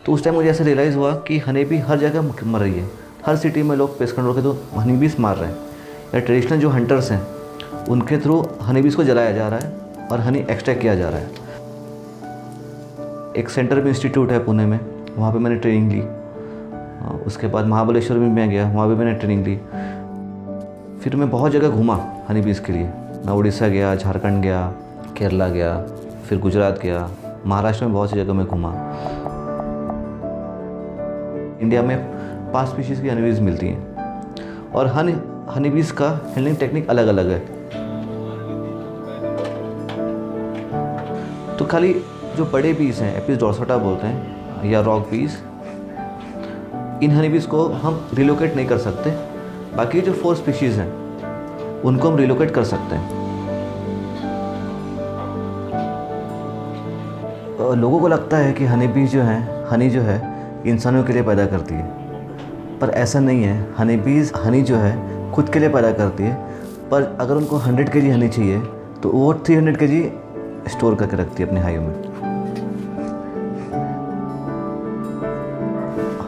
तो उस टाइम मुझे ऐसे रियलाइज़ हुआ कि हनी बी हर जगह मर रही है. हर सिटी में लोग पेस्ट कंट्रोल के थ्रू हनी बीज मार रहे हैं. या ट्रेडिशनल जो हंटर्स हैं उनके थ्रू हनी बीज को जलाया जा रहा है और हनी एक्सट्रैक्ट किया जा रहा है. एक सेंटर में इंस्टीट्यूट है पुणे में, वहाँ पे मैंने ट्रेनिंग ली। उसके बाद महाबलेश्वर में मैं गया, वहाँ भी मैंने ट्रेनिंग ली। फिर मैं बहुत जगह घूमा हनी बीज के लिए। मैं उड़ीसा गया, झारखंड गया, केरला गया, फिर गुजरात गया, महाराष्ट्र में बहुत सी जगह मैं घूमा। इंडिया में 5 स्पीशीज़ की हनी बीज मिलती हैं और हनी बीज का हैंडलिंग टेक्निक अलग अलग है। तो खाली जो बड़े बीज हैं, एपिस डोर्साटा बोलते हैं या रॉक बीज, इन हनी बीज को हम रिलोकेट नहीं कर सकते। बाकी जो 4 स्पीशीज़ हैं उनको हम रिलोकेट कर सकते हैं। लोगों को लगता है कि हनी बीज जो है, हनी जो है इंसानों के लिए पैदा करती है, पर ऐसा नहीं है। हनी जो है खुद के लिए पैदा करती है, पर अगर उनको 100 kg हनी चाहिए तो वो 300 kg स्टोर करके रखती है अपने हाइव में।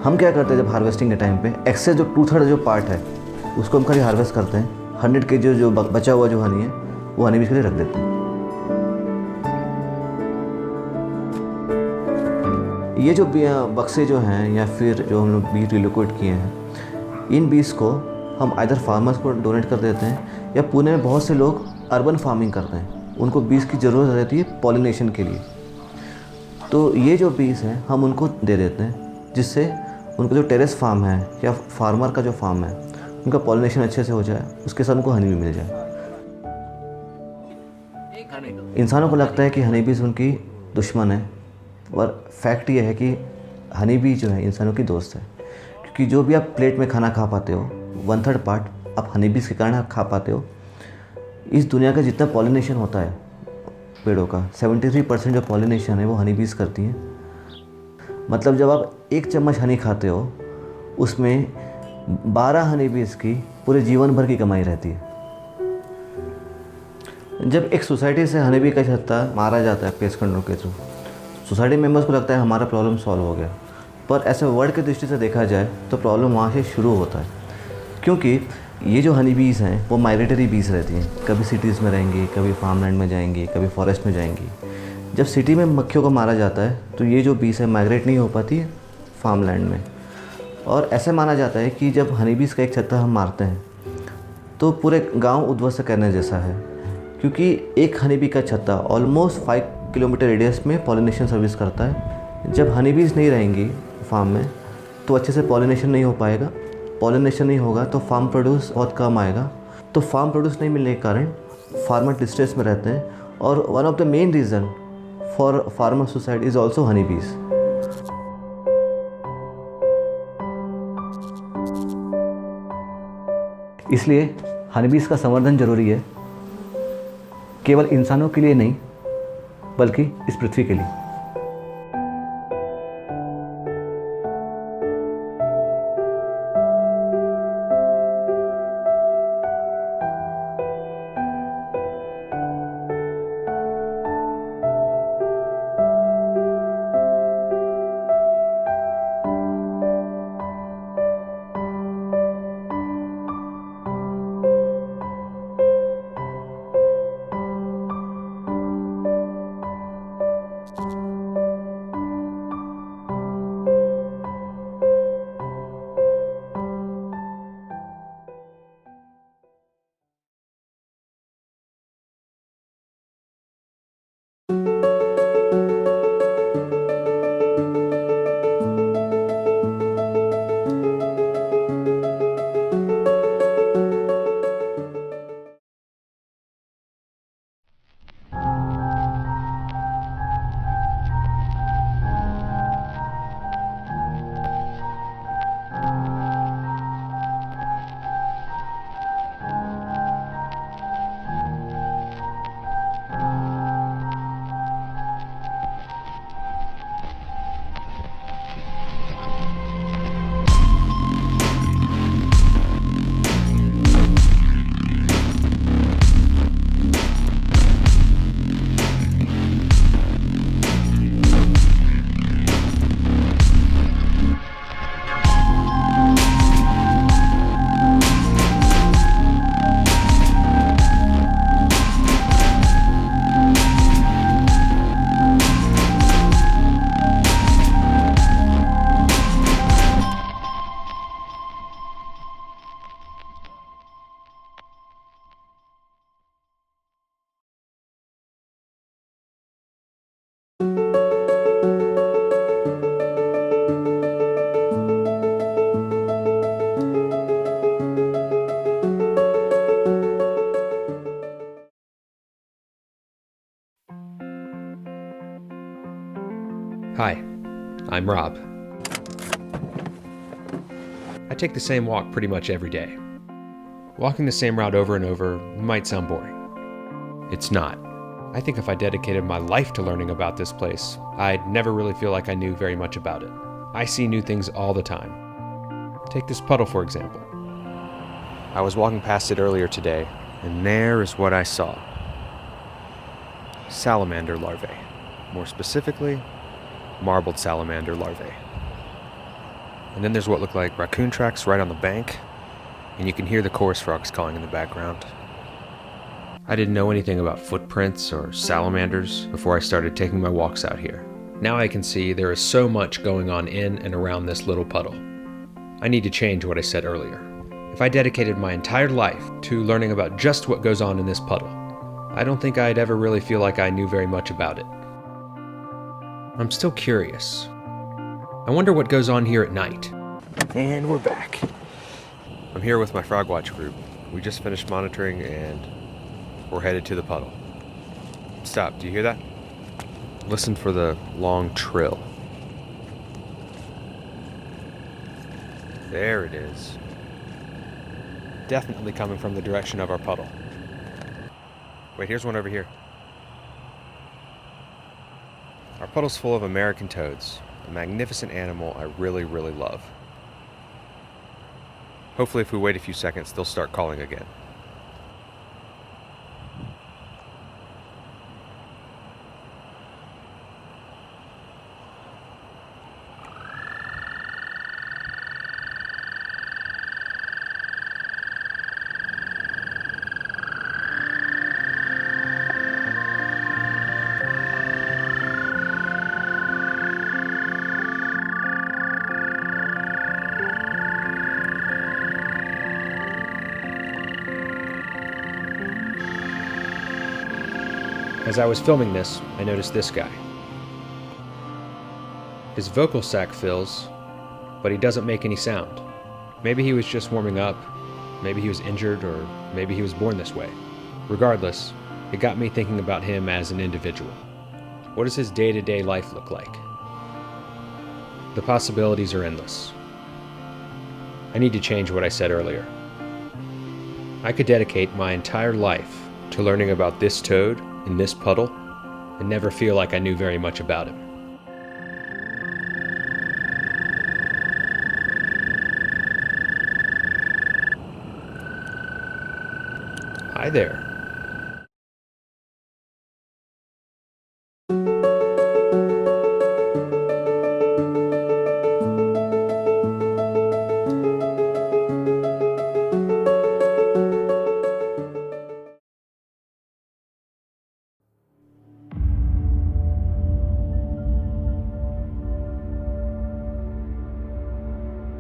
हम क्या करते हैं जब हार्वेस्टिंग के टाइम पे, एक्सेस जो 2/3 जो पार्ट है उसको हम खाली हार्वेस्ट करते हैं। 100 kg जो बचा हुआ जो हनी है वो हनी बीज के लिए रख देते हैं। ये जो बक्से जो हैं या फिर जो हम लोग बीज रिलोकेट किए हैं, इन बीज को हम आइदर फार्मर्स को डोनेट कर देते हैं या पुणे में बहुत से लोग अर्बन फार्मिंग करते हैं, उनको बीज की ज़रूरत रहती है पॉलिनेशन के लिए। तो ये जो बीज हैं हम उनको दे देते हैं, जिससे उनको जो टेरेस फार्म है या फार्मर का जो फार्म है उनका पॉलिनेशन अच्छे से हो जाए, उसके साथ उनको हनी भी मिल जाए। इंसानों को लगता है कि हनी बीज उनकी दुश्मन है, और फैक्ट ये है कि हनी बी जो है इंसानों की दोस्त है। क्योंकि जो भी आप प्लेट में खाना खा पाते हो, 1/3 पार्ट आप हनी बीज के कारण आप खा पाते हो। इस दुनिया का जितना पॉलिनेशन होता है पेड़ों का, 73% जो पॉलिनेशन है वो हनी बीज करती हैं। मतलब जब आप 1 चम्मच हनी खाते हो, उसमें 12 हनी बीज की पूरे जीवन भर की कमाई रहती है। जब एक सोसाइटी से हनी बी का छत्ता मारा जाता है पेस्ट कंट्रोल के थ्रू, सोसाइटी मेंबर्स को लगता है हमारा प्रॉब्लम सॉल्व हो गया, पर ऐसे वर्ड की दृष्टि से देखा जाए तो प्रॉब्लम वहाँ से शुरू होता है। क्योंकि ये जो हनी बीज हैं वो माइग्रेटरी बीज रहती हैं, कभी सिटीज़ में रहेंगी, कभी फार्मलैंड में जाएंगी, कभी फॉरेस्ट में जाएंगी। जब सिटी में मक्खियों को मारा जाता है तो ये जो बीज है माइग्रेट नहीं हो पाती है फार्मलैंड में। और ऐसे माना जाता है कि जब हनी बीज का एक छत्ता हम मारते हैं तो पूरे गाँव उद्ध्वस्त करने जैसा है, क्योंकि एक हनी बी का छत्ता ऑलमोस्ट 5 किलोमीटर रेडियस में पॉलिनेशन सर्विस करता है। जब हनी बीज नहीं रहेंगी फार्म में तो अच्छे से पॉलिनेशन नहीं हो पाएगा। पॉलिनेशन नहीं होगा तो फार्म प्रोड्यूस बहुत कम आएगा। तो फार्म प्रोड्यूस नहीं मिलने के कारण फार्मर डिस्ट्रेस में रहते हैं, और one of the main reason for farmer suicide is also Honey बीज। इसलिए हनी बीज का संवर्धन जरूरी है, केवल इंसानों के लिए नहीं बल्कि इस पृथ्वी के लिए। I'm Rob. I take the same walk pretty much every day. Walking the same route over and over might sound boring. It's not. I think if I dedicated my life to learning about this place, I'd never really feel like I knew very much about it. I see new things all the time. Take this puddle, for example. I was walking past it earlier today, and there is what I saw. Salamander larvae. More specifically, marbled salamander larvae. And then there's what look like raccoon tracks right on the bank, and you can hear the chorus frogs calling in the background. I didn't know anything about footprints or salamanders before I started taking my walks out here. Now I can see there is so much going on in and around this little puddle. I need to change what I said earlier. If I dedicated my entire life to learning about just what goes on in this puddle, I don't think I'd ever really feel like I knew very much about it. I'm still curious. I wonder what goes on here at night. And we're back. I'm here with my Frog Watch group. We just finished monitoring and we're headed to the puddle. Stop, do you hear that? Listen for the long trill. There it is. Definitely coming from the direction of our puddle. Wait, here's one over here. Our puddle's full of American toads, a magnificent animal I really, really love. Hopefully if we wait a few seconds, they'll start calling again. As I was filming this, I noticed this guy. His vocal sac fills, but he doesn't make any sound. Maybe he was just warming up, maybe he was injured, or maybe he was born this way. Regardless, it got me thinking about him as an individual. What does his day-to-day life look like? The possibilities are endless. I need to change what I said earlier. I could dedicate my entire life to learning about this toad in this puddle and never feel like I knew very much about him. Hi there.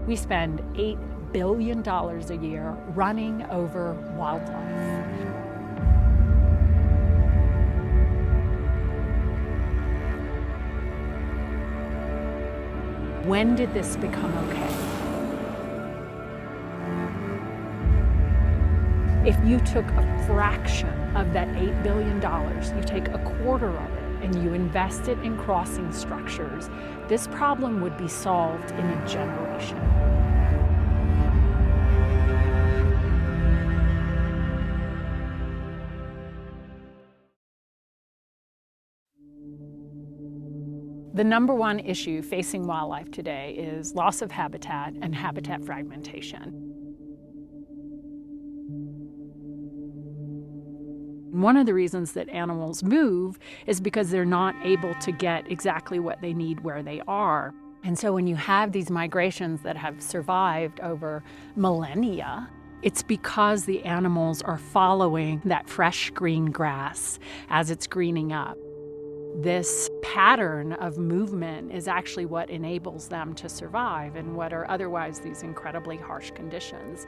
We spend $8 billion a year running over wildlife. When did this become okay? If you took a fraction of that $8 billion, you take a quarter of it, and you invest it in crossing structures, this problem would be solved in a generation. The number one issue facing wildlife today is loss of habitat and habitat fragmentation. One of the reasons that animals move is because they're not able to get exactly what they need where they are. And so when you have these migrations that have survived over millennia, it's because the animals are following that fresh green grass as it's greening up. This pattern of movement is actually what enables them to survive in what are otherwise these incredibly harsh conditions.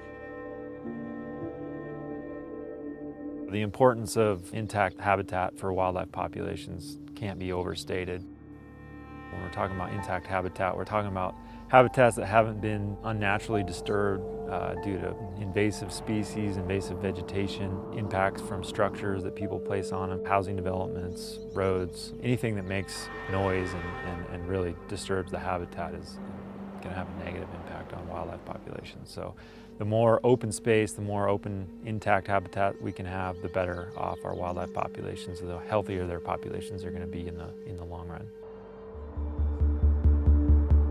The importance of intact habitat for wildlife populations can't be overstated. When we're talking about intact habitat, we're talking about habitats that haven't been unnaturally disturbed due to invasive species, invasive vegetation, impacts from structures that people place on them, housing developments, roads, anything that makes noise and really disturbs the habitat is going to have a negative impact on wildlife populations. So the more open space, the more open, intact habitat we can have, the better off our wildlife populations, the healthier their populations are going to be in the long run.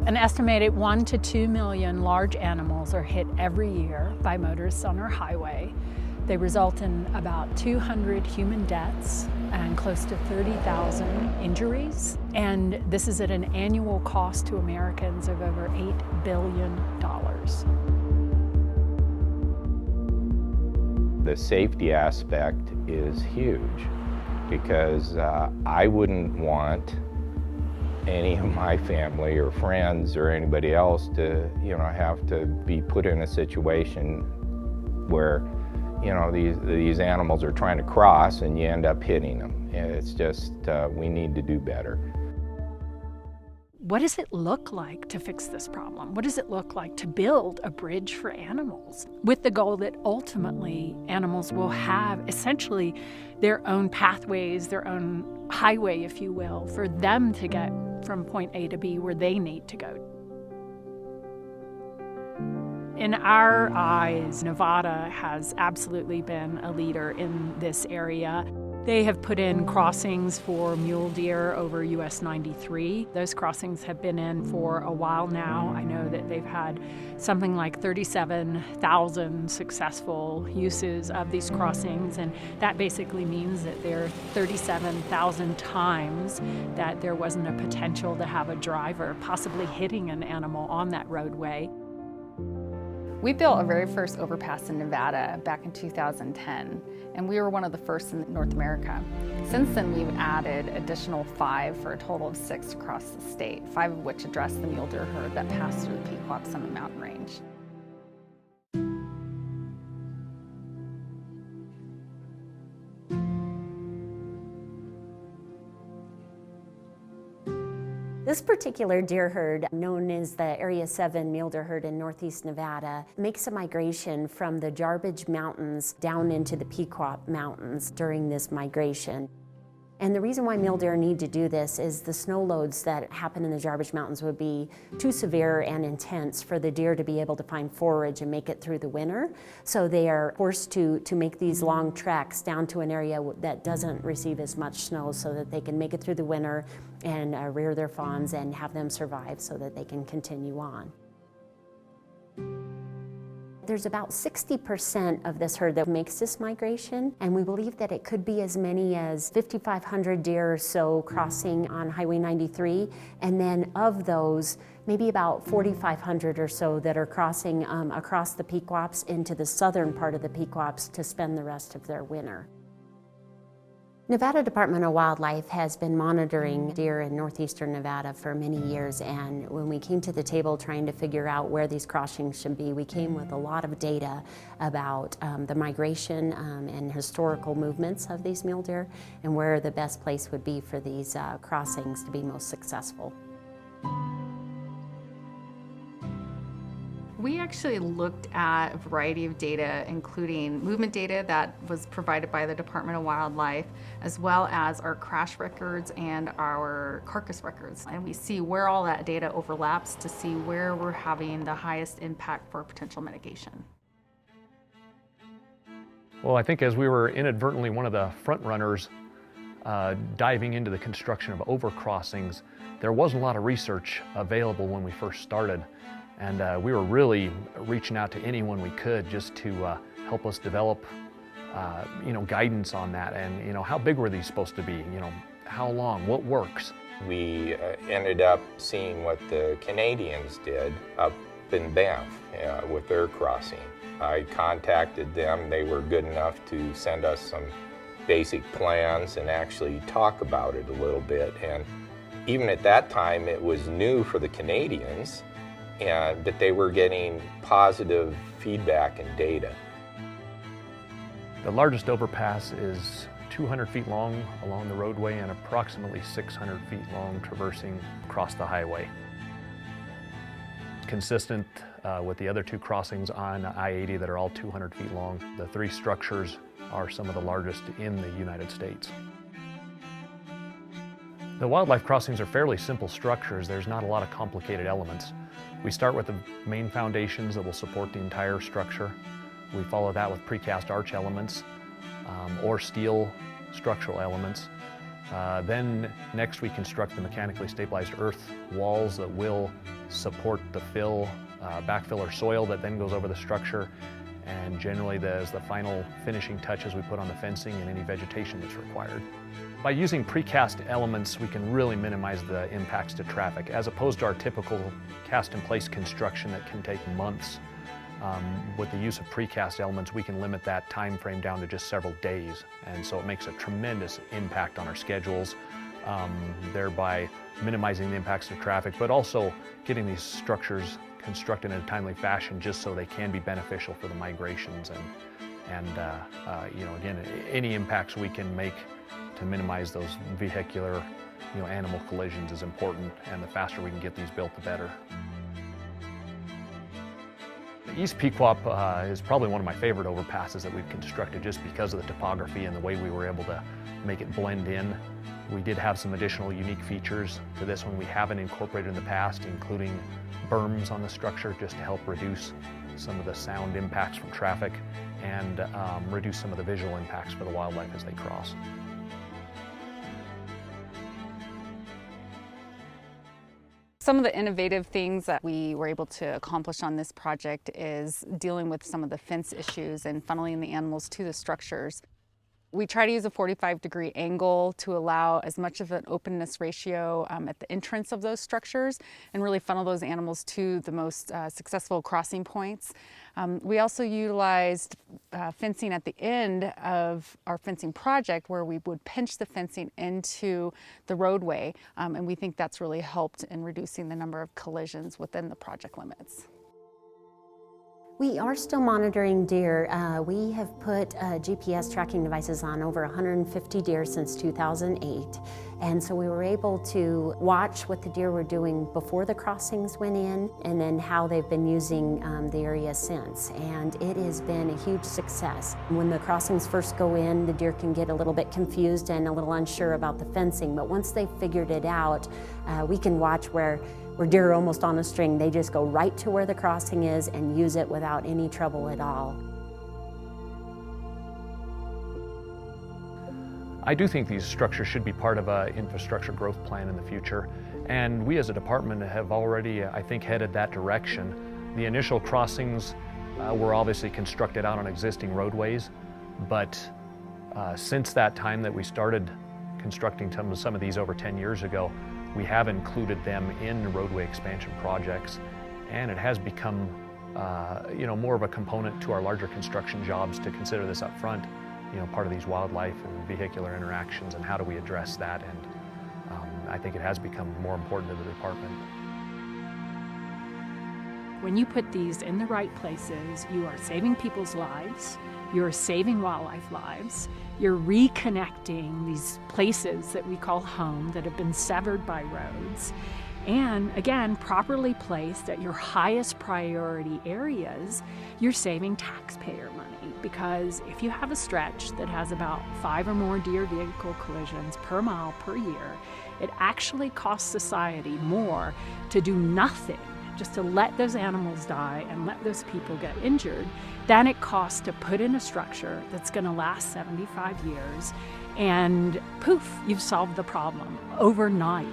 An estimated 1 to 2 million large animals are hit every year by motorists on our highway. They result in about 200 human deaths and close to 30,000 injuries. And this is at an annual cost to Americans of over $8 billion. The safety aspect is huge because I wouldn't want any of my family or friends or anybody else to, have to be put in a situation where, these animals are trying to cross and you end up hitting them. It's just, we need to do better. What does it look like to fix this problem? What does it look like to build a bridge for animals with the goal that ultimately animals will have essentially their own pathways, their own highway, if you will, for them to get from point A to B where they need to go? In our eyes, Nevada has absolutely been a leader in this area. They have put in crossings for mule deer over US 93. Those crossings have been in for a while now. I know that they've had something like 37,000 successful uses of these crossings, and that basically means that there are 37,000 times that there wasn't a potential to have a driver possibly hitting an animal on that roadway. We built our very first overpass in Nevada back in 2010, and we were one of the first in North America. Since then, we've added additional 5 for a total of 6 across the state, 5 of which address the mule deer herd that pass through the Pequot Summit Mountain Range. This particular deer herd, known as the Area 7 mule deer herd in northeast Nevada, makes a migration from the Jarbidge Mountains down into the Pequot Mountains during this migration. And the reason why mule deer need to do this is the snow loads that happen in the Jarbidge Mountains would be too severe and intense for the deer to be able to find forage and make it through the winter. So they are forced to make these long treks down to an area that doesn't receive as much snow so that they can make it through the winter and rear their fawns and have them survive so that they can continue on. There's about 60% of this herd that makes this migration, and we believe that it could be as many as 5,500 deer or so crossing on Highway 93, and then of those, maybe about 4,500 or so that are crossing across the Pequots into the southern part of the Pequots to spend the rest of their winter. Nevada Department of Wildlife has been monitoring deer in northeastern Nevada for many years, and when we came to the table trying to figure out where these crossings should be, we came with a lot of data about the migration and historical movements of these mule deer and where the best place would be for these crossings to be most successful. We actually looked at a variety of data, including movement data that was provided by the Department of Wildlife, as well as our crash records and our carcass records. And we see where all that data overlaps to see where we're having the highest impact for potential mitigation. Well, I think as we were inadvertently one of the front runners diving into the construction of overcrossings, there wasn't a lot of research available when we first started. And we were really reaching out to anyone we could just to help us develop, guidance on that. And, how big were these supposed to be? How long? What works? We ended up seeing what the Canadians did up in Banff with their crossing. I contacted them. They were good enough to send us some basic plans and actually talk about it a little bit. And even at that time, it was new for the Canadians. But they were getting positive feedback and data. The largest overpass is 200 feet long along the roadway and approximately 600 feet long traversing across the highway. consistent with the other two crossings on I-80 that are all 200 feet long. The three structures are some of the largest in the United States. The wildlife crossings are fairly simple structures. There's not a lot of complicated elements. We start with the main foundations that will support the entire structure. We follow that with precast arch elements or steel structural elements. Then next we construct the mechanically stabilized earth walls that will support the backfill or soil that then goes over the structure. And generally as the final finishing touches, we put on the fencing and any vegetation that's required. By using precast elements, we can really minimize the impacts to traffic, as opposed to our typical cast-in-place construction that can take months. With the use of precast elements, we can limit that time frame down to just several days, and so it makes a tremendous impact on our schedules, thereby minimizing the impacts to traffic, but also getting these structures constructed in a timely fashion just so they can be beneficial for the migrations and you know, again, any impacts we can make to minimize those vehicular, you know, animal collisions is important, and the faster we can get these built, the better. The East Pequop is probably one of my favorite overpasses that we've constructed just because of the topography and the way we were able to make it blend in. We did have some additional unique features to this one we haven't incorporated in the past, including berms on the structure just to help reduce some of the sound impacts from traffic and reduce some of the visual impacts for the wildlife as they cross. Some of the innovative things that we were able to accomplish on this project is dealing with some of the fence issues and funneling the animals to the structures. We try to use a 45-degree angle to allow as much of an openness ratio at the entrance of those structures and really funnel those animals to the most successful crossing points. We also utilized fencing at the end of our fencing project where we would pinch the fencing into the roadway, and we think that's really helped in reducing the number of collisions within the project limits. We are still monitoring deer. We have put GPS tracking devices on over 150 deer since 2008. And so we were able to watch what the deer were doing before the crossings went in and then how they've been using the area since. And it has been a huge success. When the crossings first go in, the deer can get a little bit confused and a little unsure about the fencing. But once they've figured it out, we can watch where deer are almost on a string. They just go right to where the crossing is and use it without any trouble at all. I do think these structures should be part of an infrastructure growth plan in the future, and we as a department have already, I think, headed that direction. The initial crossings were obviously constructed out on existing roadways, but since that time that we started constructing some of these over 10 years ago, we have included them in roadway expansion projects, and it has become you know, more of a component to our larger construction jobs to consider this up front, you know, part of these wildlife and vehicular interactions, and how do we address that, and I think it has become more important to the department. When you put these in the right places, you are saving people's lives, you're saving wildlife lives, you're reconnecting these places that we call home that have been severed by roads, and again, properly placed at your highest priority areas, you're saving taxpayer money. Because if you have a stretch that has about 5 or more deer vehicle collisions per mile per year, it actually costs society more to do nothing, just to let those animals die and let those people get injured, than it costs to put in a structure that's going to last 75 years, and poof, you've solved the problem overnight.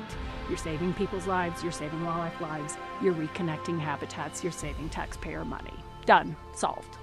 You're saving people's lives, you're saving wildlife lives, you're reconnecting habitats, you're saving taxpayer money. Done. Solved.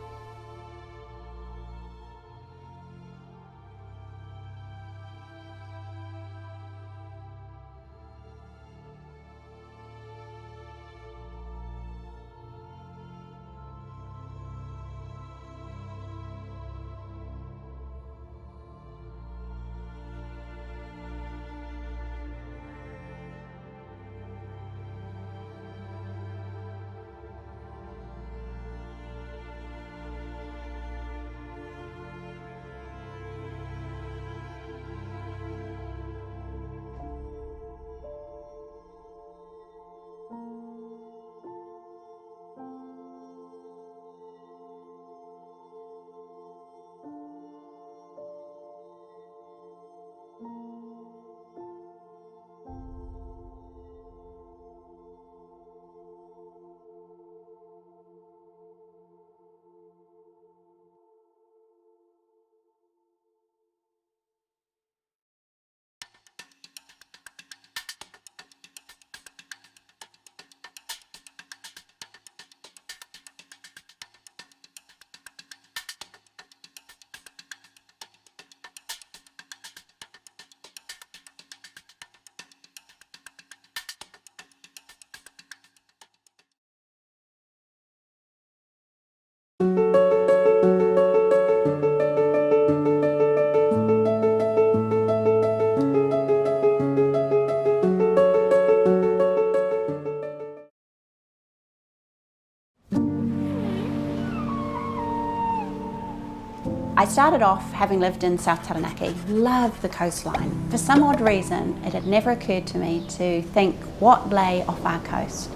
I started off having lived in South Taranaki, loved the coastline. For some odd reason, it had never occurred to me to think what lay off our coast.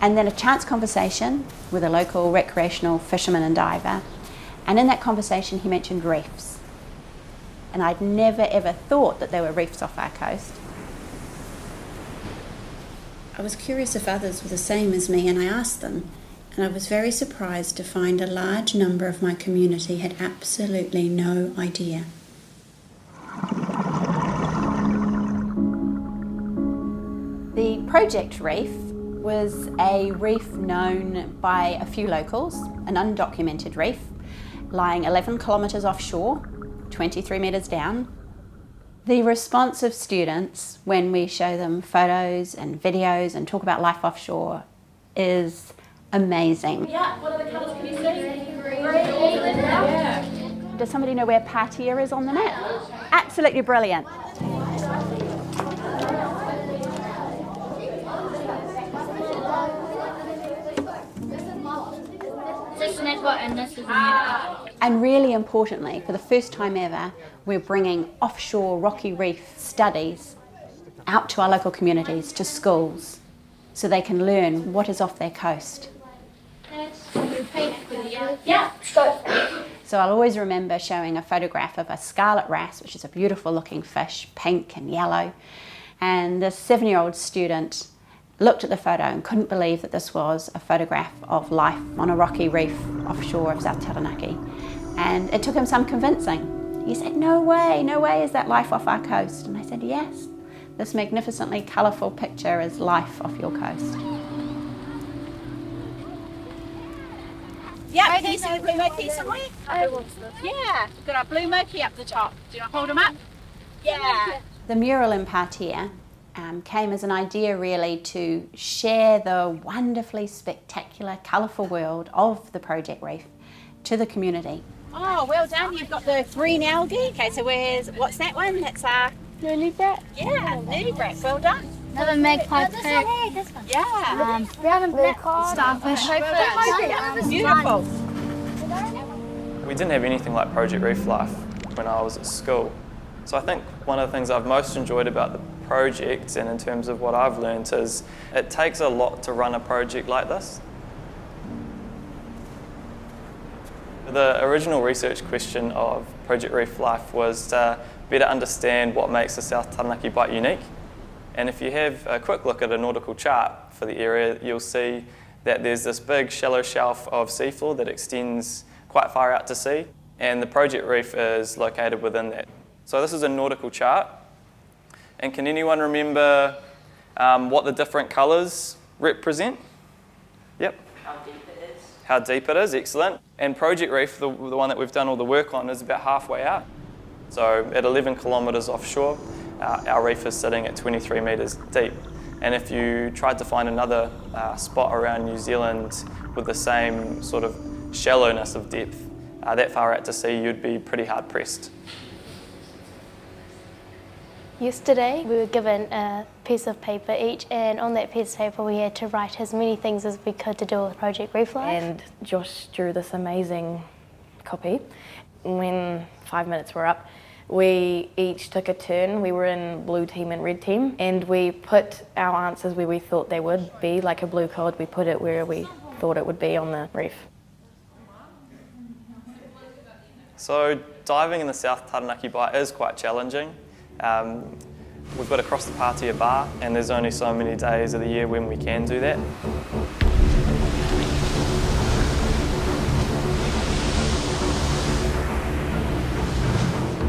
And then a chance conversation with a local recreational fisherman and diver, and in that conversation he mentioned reefs. And I'd never ever thought that there were reefs off our coast. I was curious if others were the same as me, and I asked them. And I was very surprised to find a large number of my community had absolutely no idea. The project reef was a reef known by a few locals, an undocumented reef, lying 11 kilometres offshore, 23 metres down. The response of students when we show them photos and videos and talk about life offshore is amazing. Yeah, what are the colours can you see? Green. Yeah. Does somebody know where Patia is on the map? Absolutely brilliant. This is network and this is a network. And really importantly, for the first time ever, we're bringing offshore rocky reef studies out to our local communities, to schools, so they can learn what is off their coast. Yeah, So I'll always remember showing a photograph of a scarlet wrasse, which is a beautiful looking fish, pink and yellow. And this 7-year-old student looked at the photo and couldn't believe that this was a photograph of life on a rocky reef offshore of South Taranaki. And it took him some convincing. He said, no way is that life off our coast? And I said, yes, this magnificently colourful picture is life off your coast. Yeah, can you see the blue monkey somewhere? Yeah, we've got our blue monkey up the top. Do you want to hold them up? Yeah. The mural in Patia came as an idea really to share the wonderfully spectacular, colourful world of the Project Reef to the community. Oh, well done. You've got the green algae. Okay, so what's that one? That's our nudibrat. Yeah, nudibrat. Well done. Another magpie too. Yeah. Brown and black starfish. Beautiful. We didn't have anything like Project Reef life when I was at school. So I think one of the things I've most enjoyed about the project, and in terms of what I've learned, is it takes a lot to run a project like this. The original research question of Project Reef Life was to better understand what makes the South Taranaki Bight unique. And if you have a quick look at a nautical chart for the area, you'll see that there's this big shallow shelf of seafloor that extends quite far out to sea, and the Project Reef is located within that. So this is a nautical chart, and can anyone remember what the different colours represent? Yep. How deep it is. How deep it is, excellent. And Project Reef, the one that we've done all the work on, is about halfway out. So at 11 kilometres offshore, our reef is sitting at 23 metres deep. And if you tried to find another spot around New Zealand with the same sort of shallowness of depth, that far out to sea, you'd be pretty hard pressed. Yesterday we were given a piece of paper each, and on that piece of paper we had to write as many things as we could to do with Project Reef Life. And Josh drew this amazing copy. When 5 minutes were up, we each took a turn. We were in blue team and red team, and we put our answers where we thought they would be. Like a blue cod, we put it where we thought it would be on the reef. So diving in the South Taranaki Bight is quite challenging. We've got to cross the Patia bar, and there's only so many days of the year when we can do that.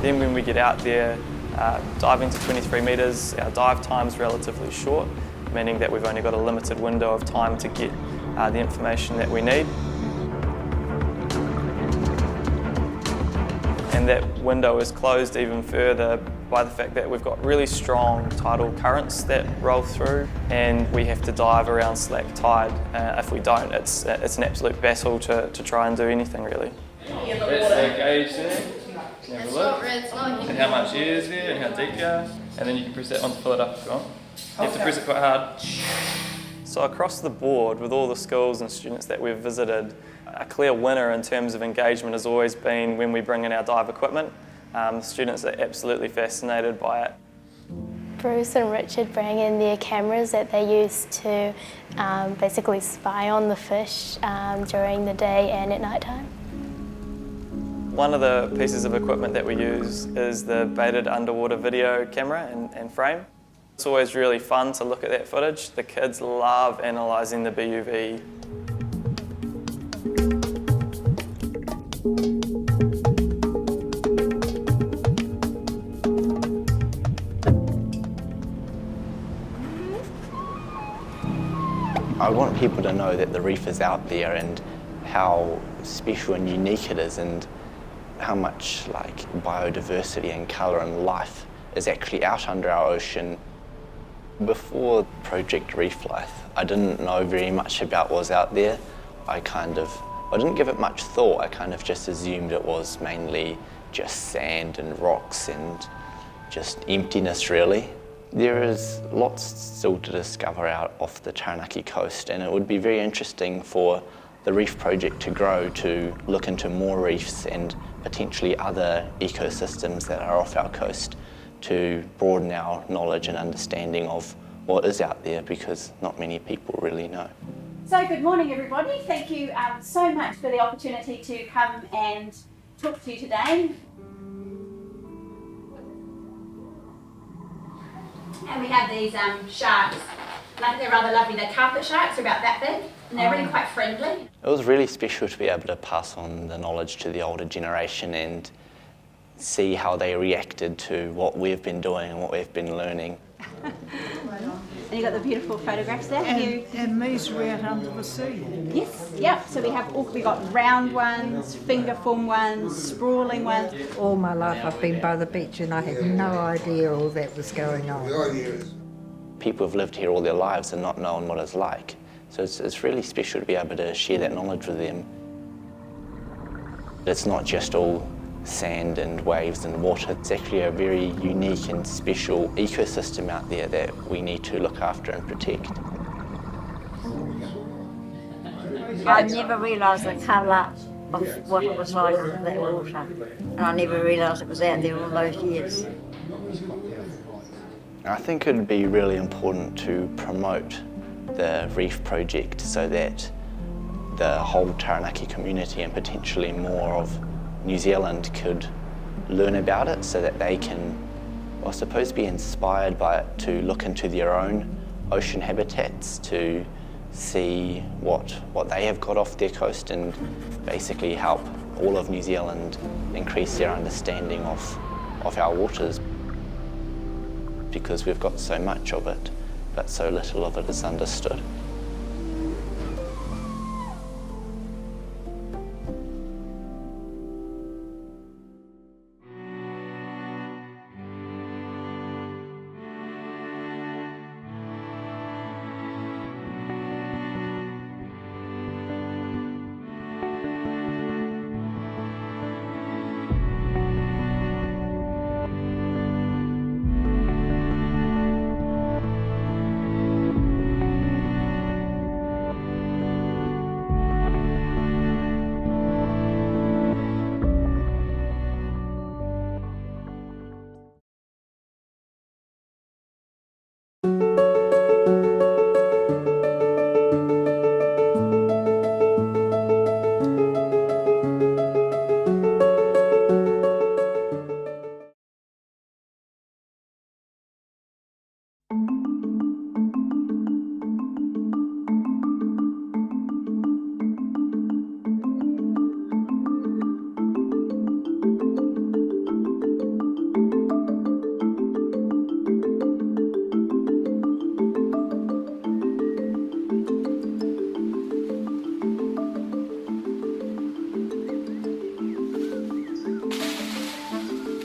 Then when we get out there, diving to 23 metres, our dive time's relatively short, meaning that we've only got a limited window of time to get the information that we need. And that window is closed even further by the fact that we've got really strong tidal currents that roll through, and we have to dive around slack tide. If we don't, it's an absolute battle to try and do anything really. That's the gauge there. Have a look. And how much air is there and how deep you are. And then you can press that one to fill it up if you want. You have to press it quite hard. So across the board, with all the schools and students that we've visited, a clear winner in terms of engagement has always been when we bring in our dive equipment. The students are absolutely fascinated by it. Bruce and Richard bring in their cameras that they use to basically spy on the fish during the day and at night time. One of the pieces of equipment that we use is the baited underwater video camera and frame. It's always really fun to look at that footage. The kids love analysing the BUV. I want people to know that the reef is out there and how special and unique it is, and how much biodiversity and colour and life is actually out under our ocean. Before Project Reef Life, I didn't know very much about what was out there. I didn't give it much thought. I kind of just assumed it was mainly just sand and rocks and just emptiness, really. There is lots still to discover out off the Taranaki coast, and it would be very interesting for the Reef Project to grow, to look into more reefs and potentially other ecosystems that are off our coast, to broaden our knowledge and understanding of what is out there, because not many people really know. So good morning everybody, thank you so much for the opportunity to come and talk to you today. And we have these sharks. They're rather lovely. They're carpet sharks, they're about that big, and they're really quite friendly. It was really special to be able to pass on the knowledge to the older generation and see how they reacted to what we've been doing and what we've been learning. And you've got the beautiful photographs there. And these are out under the sea. Yes, yep. So we've got round ones, finger form ones, sprawling ones. All my life I've been by the beach and I had no idea all that was going on. People have lived here all their lives and not known what it's like. So it's really special to be able to share that knowledge with them. It's not just all sand and waves and water. It's actually a very unique and special ecosystem out there that we need to look after and protect. I never realised the colour of what it was like in that water, and I never realised it was out there all those years. I think it would be really important to promote the Reef Project so that the whole Taranaki community and potentially more of New Zealand could learn about it, so that they can, I suppose, be inspired by it to look into their own ocean habitats, to see what they have got off their coast, and basically help all of New Zealand increase their understanding of our waters, because we've got so much of it, but so little of it is understood.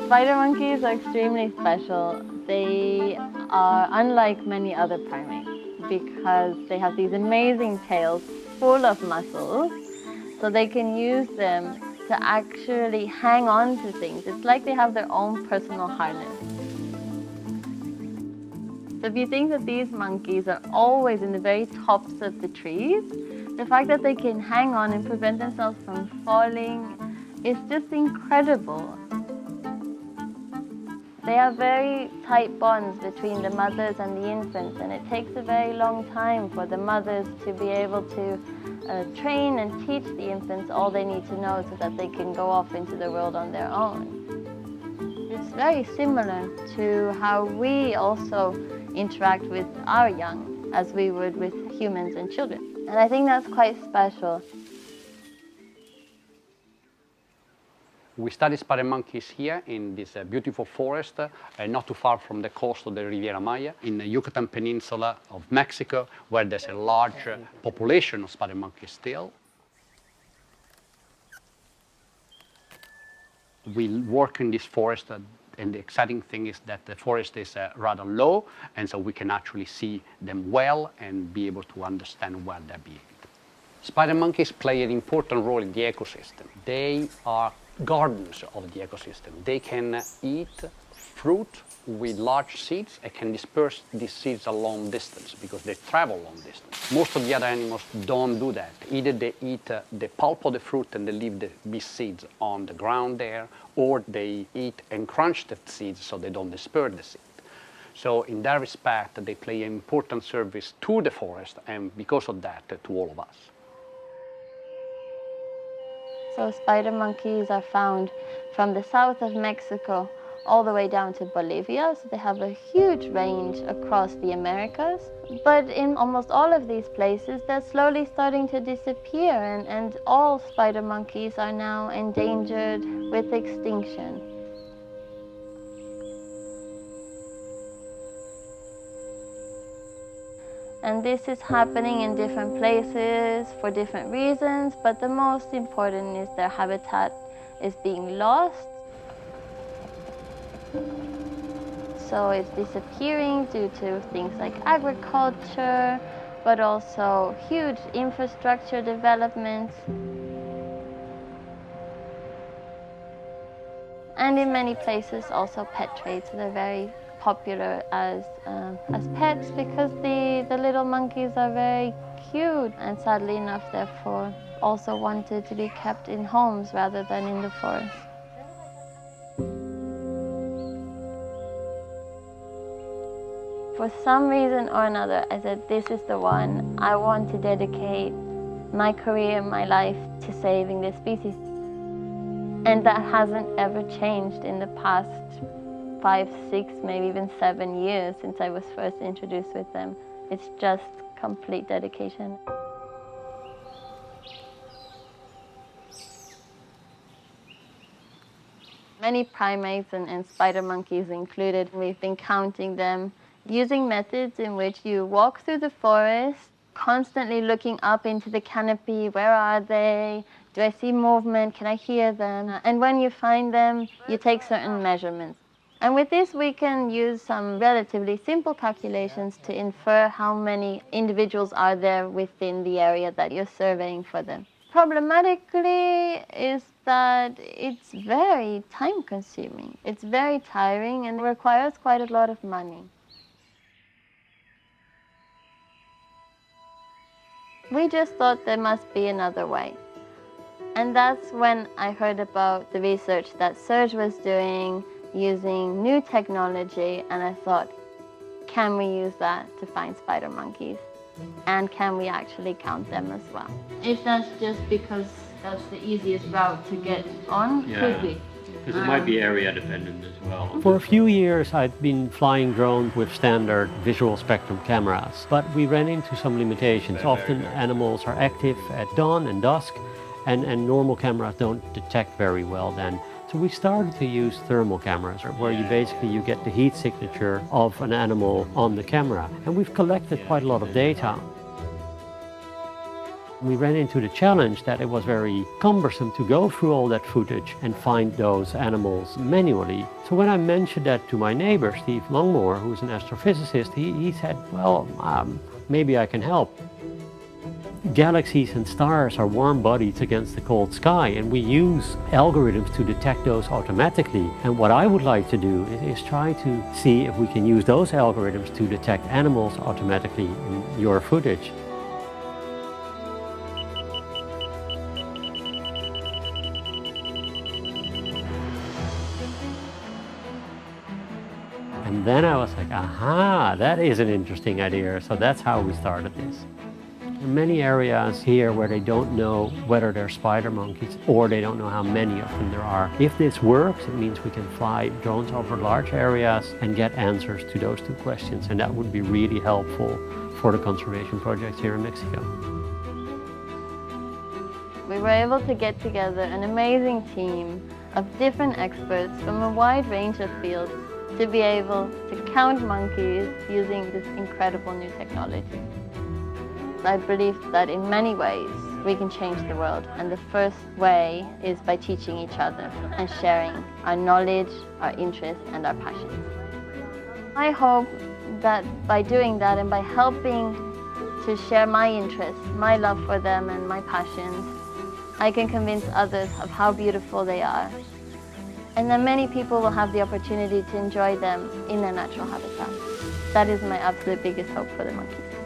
Spider monkeys are extremely special. They are unlike many other primates because they have these amazing tails full of muscles, so they can use them to actually hang on to things. It's like they have their own personal harness. So if you think that these monkeys are always in the very tops of the trees, the fact that they can hang on and prevent themselves from falling is just incredible. They have very tight bonds between the mothers and the infants, and it takes a very long time for the mothers to be able to train and teach the infants all they need to know so that they can go off into the world on their own. It's very similar to how we also interact with our young as we would with humans and children. And I think that's quite special. We study spider monkeys here in this beautiful forest, not too far from the coast of the Riviera Maya, in the Yucatan Peninsula of Mexico, where there's a large population of spider monkeys still. We work in this forest, and the exciting thing is that the forest is rather low, and so we can actually see them well and be able to understand where they're being. Spider monkeys play an important role in the ecosystem. They are gardeners of the ecosystem. They can eat fruit with large seeds and can disperse these seeds a long distance because they travel long distance. Most of the other animals don't do that. Either they eat the pulp of the fruit and they leave these seeds on the ground there, or they eat and crunch the seeds so they don't disperse the seed. So in that respect, they play an important service to the forest, and because of that, to all of us. So spider monkeys are found from the south of Mexico all the way down to Bolivia. So they have a huge range across the Americas. But in almost all of these places, they're slowly starting to disappear, and all spider monkeys are now endangered with extinction. And this is happening in different places for different reasons, but the most important is their habitat is being lost. So it's disappearing due to things like agriculture, but also huge infrastructure developments. And in many places also pet trade, so they're very popular as pets because the little monkeys are very cute, and sadly enough therefore also wanted to be kept in homes rather than in the forest. For some reason or another, I said, this is the one. I want to dedicate my career, my life to saving this species. And that hasn't ever changed in the past 5, 6, maybe even 7 years since I was first introduced with them. It's just complete dedication. Many primates and spider monkeys included, we've been counting them using methods in which you walk through the forest, constantly looking up into the canopy. Where are they? Do I see movement? Can I hear them? And when you find them, you take certain measurements. And with this, we can use some relatively simple calculations to infer how many individuals are there within the area that you're surveying for them. Problematically is that it's very time-consuming. It's very tiring and requires quite a lot of money. We just thought there must be another way. And that's when I heard about the research that Serge was doing using new technology, and I thought, can we use that to find spider monkeys? And can we actually count them as well? If that's just because that's the easiest route to get on, could be. Because it might be area dependent as well. For a few years I'd been flying drones with standard visual spectrum cameras, but we ran into some limitations. Often animals are active at dawn and dusk, and normal cameras don't detect very well then. So we started to use thermal cameras, where you get the heat signature of an animal on the camera. And we've collected quite a lot of data. We ran into the challenge that it was very cumbersome to go through all that footage and find those animals manually. So when I mentioned that to my neighbor, Steve Longmore, who's an astrophysicist, he said, well, maybe I can help. Galaxies and stars are warm bodies against the cold sky, and we use algorithms to detect those automatically. And what I would like to do is try to see if we can use those algorithms to detect animals automatically in your footage. And then I was like, aha, that is an interesting idea. So that's how we started this. There are many areas here where they don't know whether they're spider monkeys or they don't know how many of them there are. If this works, it means we can fly drones over large areas and get answers to those two questions. And that would be really helpful for the conservation projects here in Mexico. We were able to get together an amazing team of different experts from a wide range of fields to be able to count monkeys using this incredible new technology. I believe that in many ways we can change the world, and the first way is by teaching each other and sharing our knowledge, our interests and our passions. I hope that by doing that and by helping to share my interests, my love for them and my passions, I can convince others of how beautiful they are. And then many people will have the opportunity to enjoy them in their natural habitat. That is my absolute biggest hope for the monkeys.